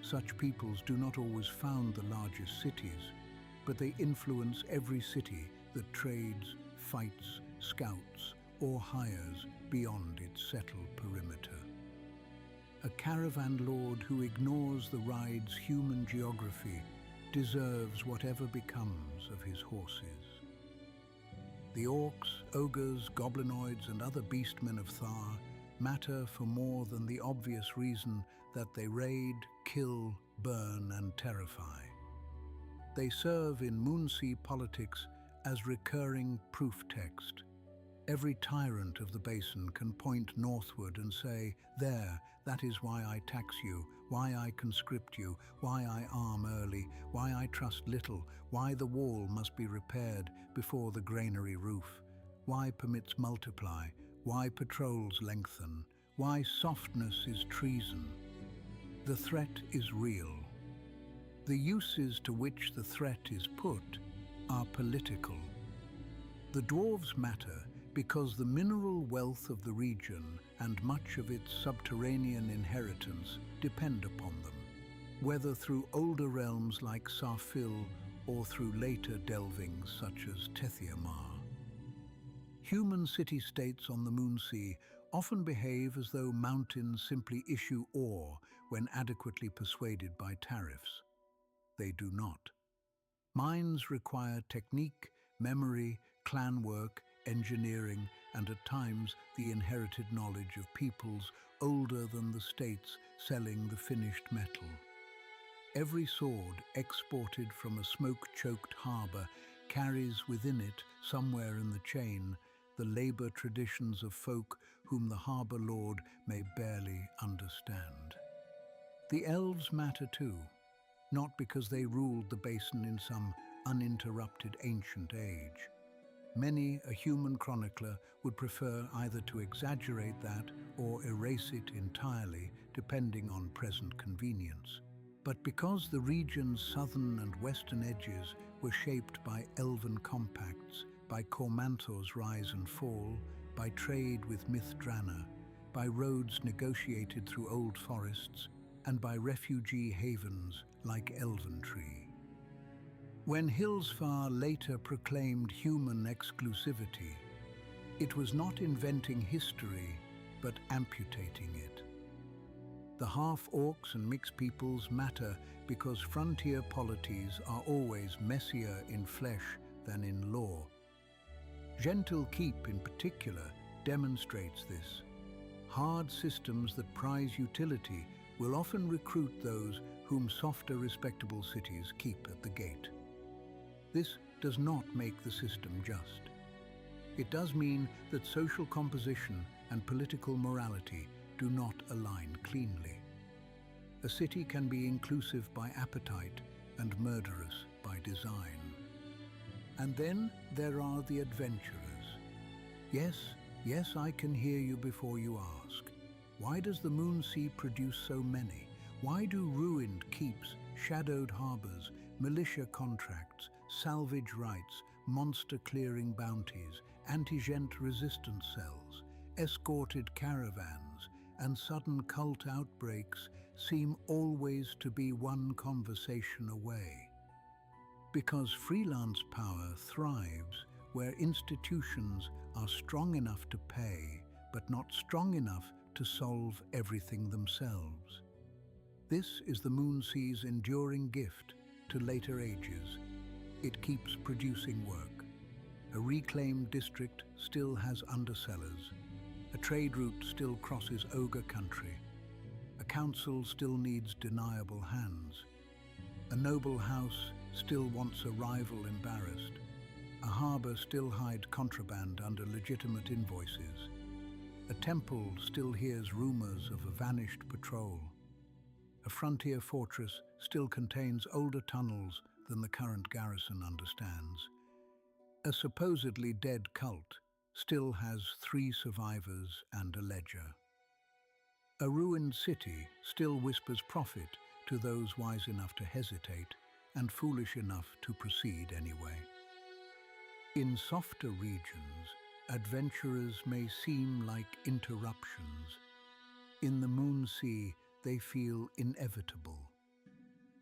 Such peoples do not always found the largest cities, but they influence every city that trades, fights, scouts, or hires beyond its settled perimeter. A caravan lord who ignores the Ride's human geography deserves whatever becomes of his horses. The orcs, ogres, goblinoids, and other beastmen of Thar matter for more than the obvious reason that they raid, kill, burn, and terrify. They serve in Moonsea politics as recurring proof text. Every tyrant of the basin can point northward and say, "There, that is why I tax you, why I conscript you, why I arm early, why I trust little, why the wall must be repaired before the granary roof, why permits multiply, why patrols lengthen, why softness is treason." The threat is real. The uses to which the threat is put are political. The dwarves matter because the mineral wealth of the region and much of its subterranean inheritance depend upon them, whether through older realms like Sarfil or through later delvings such as Tethiamar. Human city-states on the Moonsea often behave as though mountains simply issue ore when adequately persuaded by tariffs. They do not. Mines require technique, memory, clan work, engineering, and at times the inherited knowledge of peoples older than the states selling the finished metal. Every sword exported from a smoke-choked harbour carries within it, somewhere in the chain, the labour traditions of folk whom the harbour lord may barely understand. The elves matter too, not because they ruled the basin in some uninterrupted ancient age. Many a human chronicler would prefer either to exaggerate that or erase it entirely, depending on present convenience. But because the region's southern and western edges were shaped by elven compacts, by Cormanthor's rise and fall, by trade with Mithdrana, by roads negotiated through old forests, and by refugee havens like Elventree. When Hillsfar later proclaimed human exclusivity, it was not inventing history, but amputating it. The half-orcs and mixed peoples matter because frontier polities are always messier in flesh than in law. Gentle Keep, in particular, demonstrates this. Hard systems that prize utility will often recruit those whom softer, respectable cities keep at the gate. This does not make the system just. It does mean that social composition and political morality do not align cleanly. A city can be inclusive by appetite and murderous by design. And then there are the adventurers. Yes, I can hear you before you ask. Why does the Moonsea produce so many? Why do ruined keeps, shadowed harbours, militia contracts, salvage rights, monster-clearing bounties, anti-gent resistance cells, escorted caravans, and sudden cult outbreaks seem always to be one conversation away? Because freelance power thrives where institutions are strong enough to pay, but not strong enough to solve everything themselves. This is the Moonsea's enduring gift to later ages. It keeps producing work. A reclaimed district still has undersellers. A trade route still crosses ogre country. A council still needs deniable hands. A noble house still wants a rival embarrassed. A harbour still hides contraband under legitimate invoices. A temple still hears rumours of a vanished patrol. A frontier fortress still contains older tunnels than the current garrison understands. A supposedly dead cult still has 3 survivors and a ledger. A ruined city still whispers profit to those wise enough to hesitate and foolish enough to proceed anyway. In softer regions, adventurers may seem like interruptions. In the Moonsea, they feel inevitable.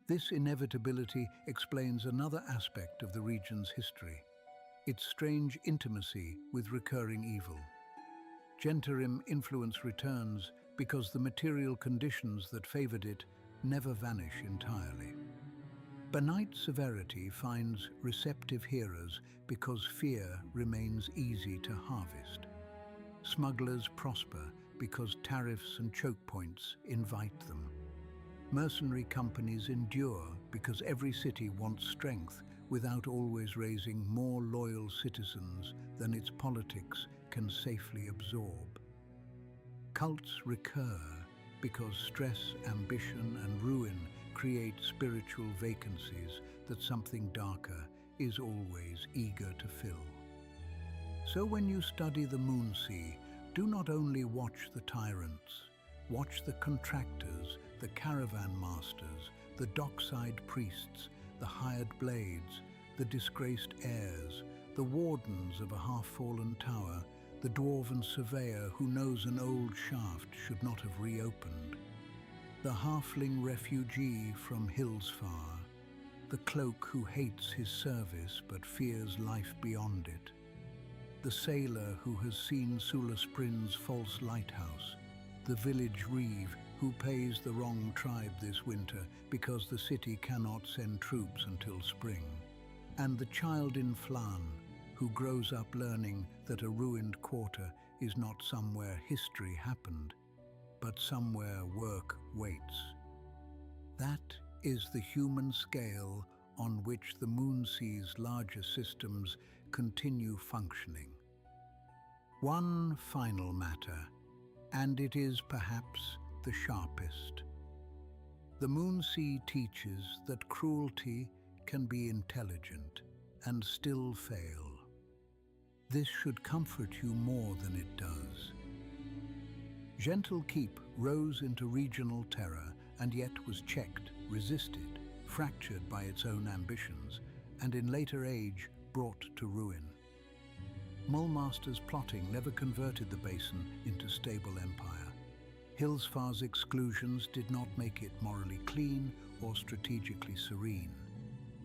This inevitability explains another aspect of the region's history, its strange intimacy with recurring evil. Gentarim influence returns because the material conditions that favored it never vanish entirely. Benign severity finds receptive hearers because fear remains easy to harvest. Smugglers prosper because tariffs and choke points invite them. Mercenary companies endure because every city wants strength without always raising more loyal citizens than its politics can safely absorb. Cults recur because stress, ambition, and ruin create spiritual vacancies that something darker is always eager to fill. So when you study the Moonsea, do not only watch the tyrants, watch the contractors, the caravan masters, the dockside priests, the hired blades, the disgraced heirs, the wardens of a half-fallen tower, the dwarven surveyor who knows an old shaft should not have reopened, the halfling refugee from Hillsfar, the cloak who hates his service but fears life beyond it, the sailor who has seen Sulasprin's false lighthouse, the village reeve who pays the wrong tribe this winter because the city cannot send troops until spring, and the child in Flan who grows up learning that a ruined quarter is not somewhere history happened, but somewhere work waits. That is the human scale on which the Moonsea's larger systems continue functioning. One final matter, and it is perhaps the sharpest. The Moonsea teaches that cruelty can be intelligent and still fail. This should comfort you more than it does. Gentle Keep rose into regional terror and yet was checked, resisted, fractured by its own ambitions, and in later age brought to ruin. Mulmaster's plotting never converted the basin into stable empire. Hillsfar's exclusions did not make it morally clean or strategically serene.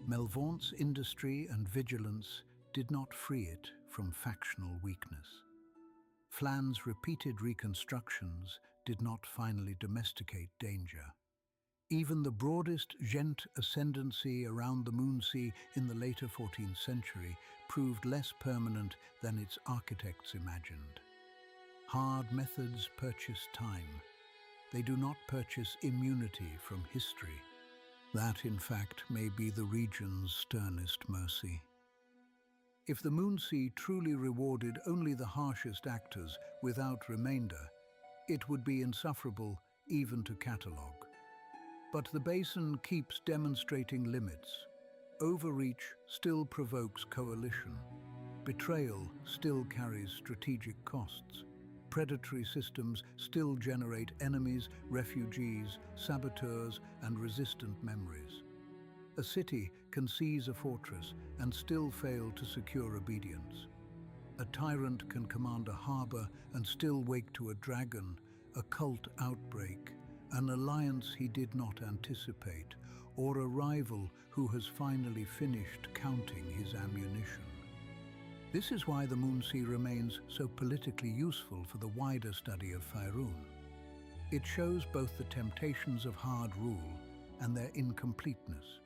Melvaunt's industry and vigilance did not free it from factional weakness. Flan's repeated reconstructions did not finally domesticate danger. Even the broadest Gent ascendancy around the Moonsea in the later 14th century proved less permanent than its architects imagined. Hard methods purchase time. They do not purchase immunity from history. That, in fact, may be the region's sternest mercy. If the Moonsea truly rewarded only the harshest actors without remainder, it would be insufferable even to catalogue. But the basin keeps demonstrating limits. Overreach still provokes coalition. Betrayal still carries strategic costs. Predatory systems still generate enemies, refugees, saboteurs, and resistant memories. A city can seize a fortress and still fail to secure obedience. A tyrant can command a harbor and still wake to a dragon, a cult outbreak, an alliance he did not anticipate, or a rival who has finally finished counting his ammunition. This is why the Moonsea remains so politically useful for the wider study of Faerûn. It shows both the temptations of hard rule and their incompleteness.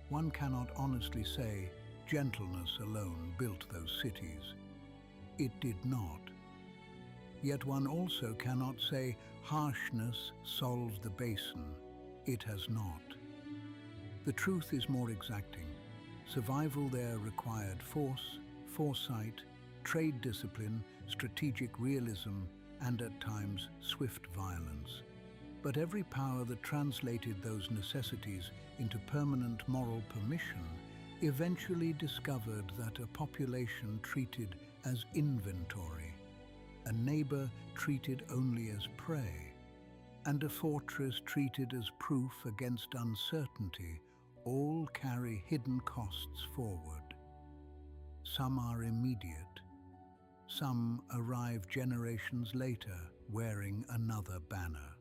One cannot honestly say gentleness alone built those cities. It did not. Yet one also cannot say harshness solved the basin. It has not. The truth is more exacting. Survival there required force, foresight, trade discipline, strategic realism, and at times swift violence. But every power that translated those necessities into permanent moral permission eventually discovered that a population treated as inventory, a neighbor treated only as prey, and a fortress treated as proof against uncertainty all carry hidden costs forward. Some are immediate. Some arrive generations later wearing another banner.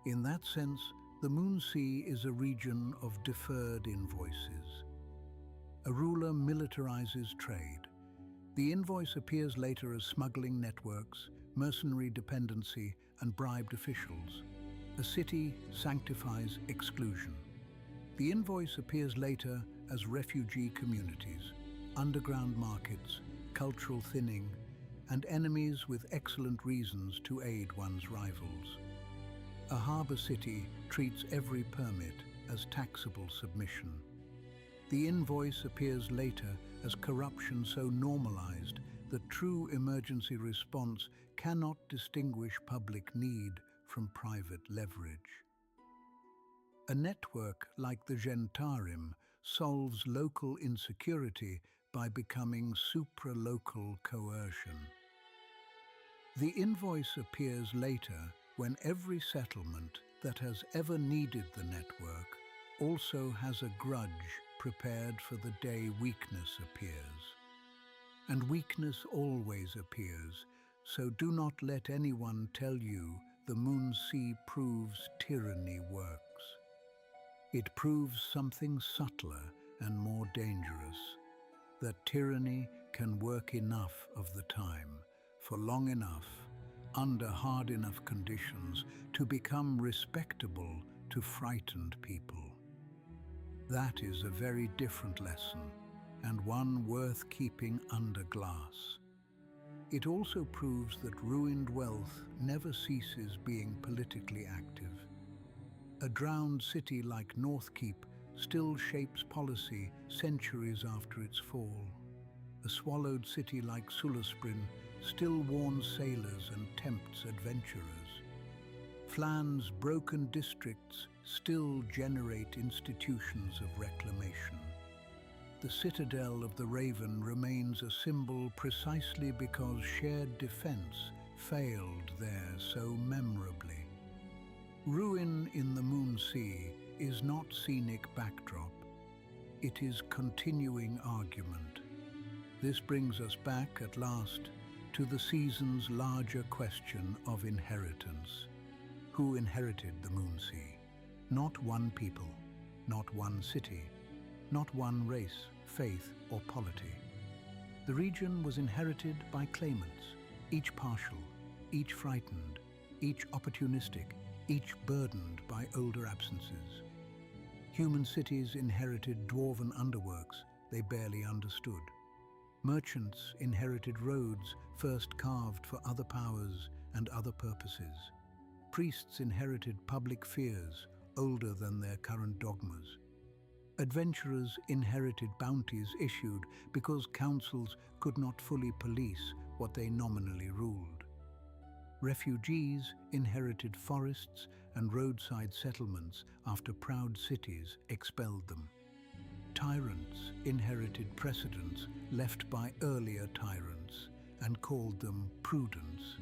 In that sense, the Moonsea is a region of deferred invoices. A ruler militarizes trade. The invoice appears later as smuggling networks, mercenary dependency, and bribed officials. A city sanctifies exclusion. The invoice appears later as refugee communities, underground markets, cultural thinning, and enemies with excellent reasons to aid one's rivals. A harbor city treats every permit as taxable submission. The invoice appears later as corruption so normalized that true emergency response cannot distinguish public need from private leverage. A network like the Gentarim solves local insecurity by becoming supra-local coercion. The invoice appears later when every settlement that has ever needed the network also has a grudge prepared for the day weakness appears. And weakness always appears, so do not let anyone tell you the Moonsea proves tyranny works. It proves something subtler and more dangerous, that tyranny can work enough of the time, for long enough, under hard enough conditions, to become respectable to frightened people. That is a very different lesson, and one worth keeping under glass. It also proves that ruined wealth never ceases being politically active. A drowned city like Northkeep still shapes policy centuries after its fall. A swallowed city like Sulasbryn still warns sailors and tempts adventurers. Flan's broken districts still generate institutions of reclamation. The citadel of the Raven remains a symbol precisely because shared defense failed there so memorably. Ruin in the Moonsea is not scenic backdrop. It is continuing argument. This brings us back at last to the season's larger question of inheritance. Who inherited the Moonsea? Not one people, not one city, not one race, faith, or polity. The region was inherited by claimants, each partial, each frightened, each opportunistic, each burdened by older absences. Human cities inherited dwarven underworks they barely understood. Merchants inherited roads first carved for other powers and other purposes. Priests inherited public fears older than their current dogmas. Adventurers inherited bounties issued because councils could not fully police what they nominally ruled. Refugees inherited forests and roadside settlements after proud cities expelled them. Tyrants inherited precedents left by earlier tyrants and called them prudence.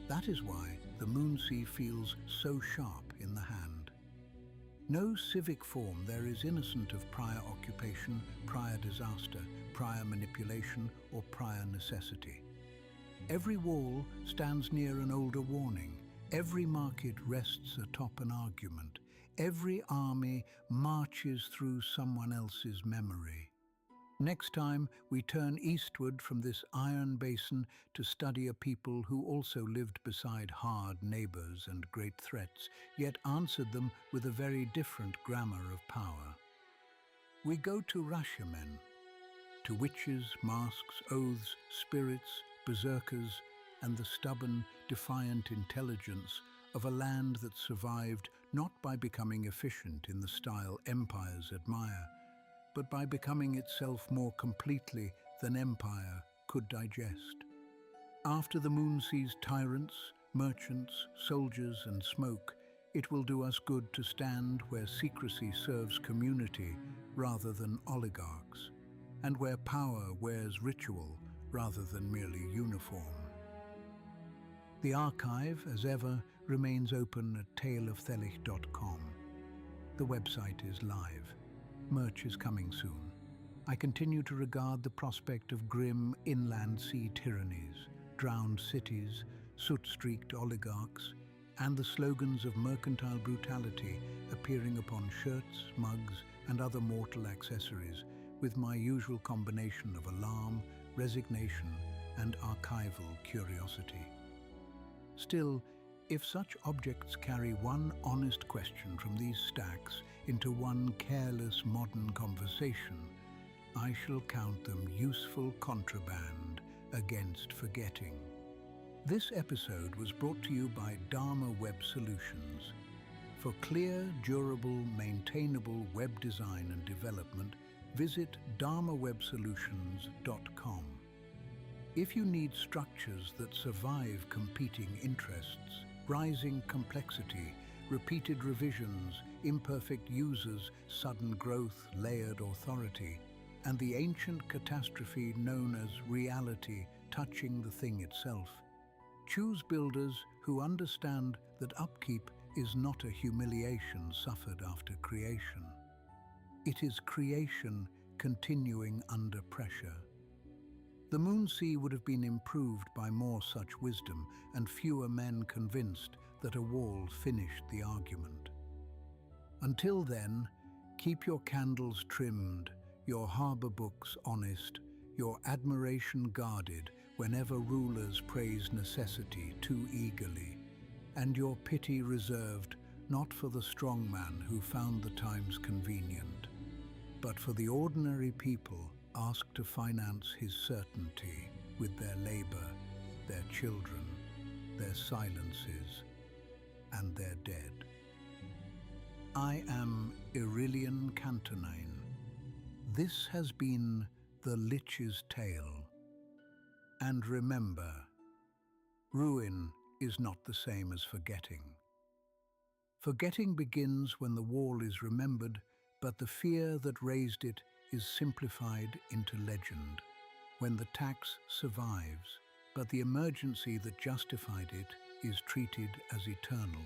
That is why the Moonsea feels so sharp in the hand. No civic form there is innocent of prior occupation, prior disaster, prior manipulation, or prior necessity. Every wall stands near an older warning. Every market rests atop an argument. Every army marches through someone else's memory. Next time, we turn eastward from this iron basin to study a people who also lived beside hard neighbors and great threats, yet answered them with a very different grammar of power. We go to Rashamen, to witches, masks, oaths, spirits, berserkers, and the stubborn, defiant intelligence of a land that survived not by becoming efficient in the style empires admire, but by becoming itself more completely than empire could digest. After the Moonsea's tyrants, merchants, soldiers, and smoke, it will do us good to stand where secrecy serves community rather than oligarchs, and where power wears ritual rather than merely uniform. The archive, as ever, remains open at taleofthelich.com. The website is live. Merch is coming soon. I continue to regard the prospect of grim inland sea tyrannies, drowned cities, soot-streaked oligarchs, and the slogans of mercantile brutality appearing upon shirts, mugs, and other mortal accessories with my usual combination of alarm, resignation, and archival curiosity. Still, if such objects carry one honest question from these stacks into one careless modern conversation, I shall count them useful contraband against forgetting. This episode was brought to you by Dharma Web Solutions. For clear, durable, maintainable web design and development, visit dharmawebsolutions.com. If you need structures that survive competing interests, rising complexity, repeated revisions, imperfect users, sudden growth, layered authority, and the ancient catastrophe known as reality touching the thing itself, choose builders who understand that upkeep is not a humiliation suffered after creation. It is creation continuing under pressure. The Moonsea would have been improved by more such wisdom and fewer men convinced that a wall finished the argument. Until then, keep your candles trimmed, your harbour books honest, your admiration guarded whenever rulers praise necessity too eagerly, and your pity reserved not for the strong man who found the times convenient, but for the ordinary people asked to finance his certainty with their labour, their children, their silences, and their dead. I am Aurelian Cantonine. This has been the Lich's Tale. And remember, ruin is not the same as forgetting. Forgetting begins when the wall is remembered, but the fear that raised it is simplified into legend. When the tax survives, but the emergency that justified it is treated as eternal.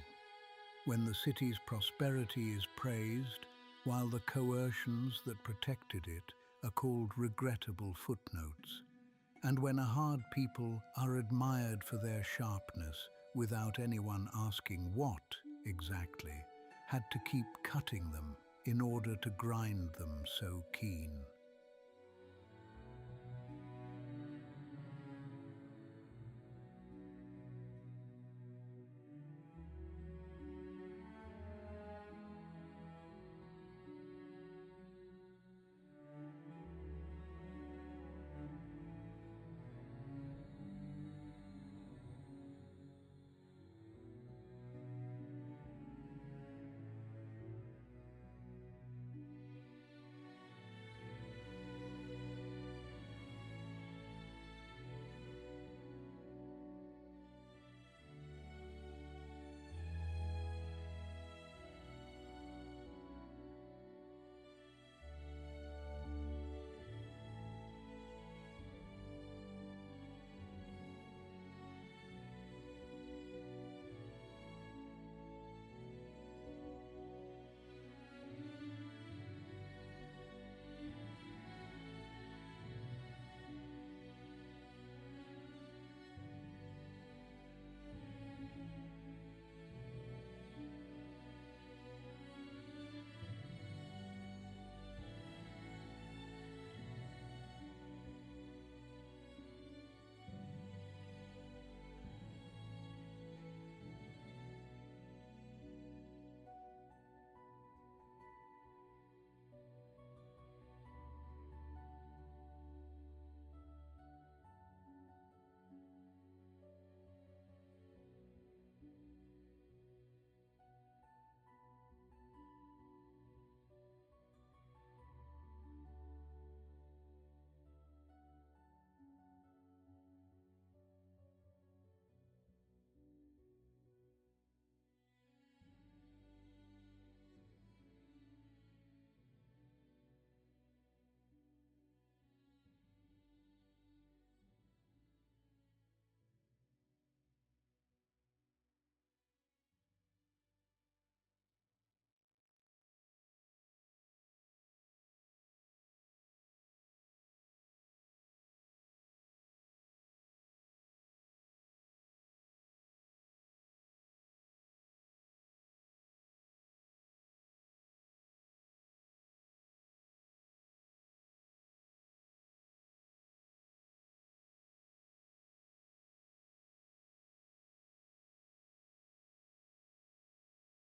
When the city's prosperity is praised, while the coercions that protected it are called regrettable footnotes. And when a hard people are admired for their sharpness without anyone asking what, exactly, had to keep cutting them in order to grind them so keen.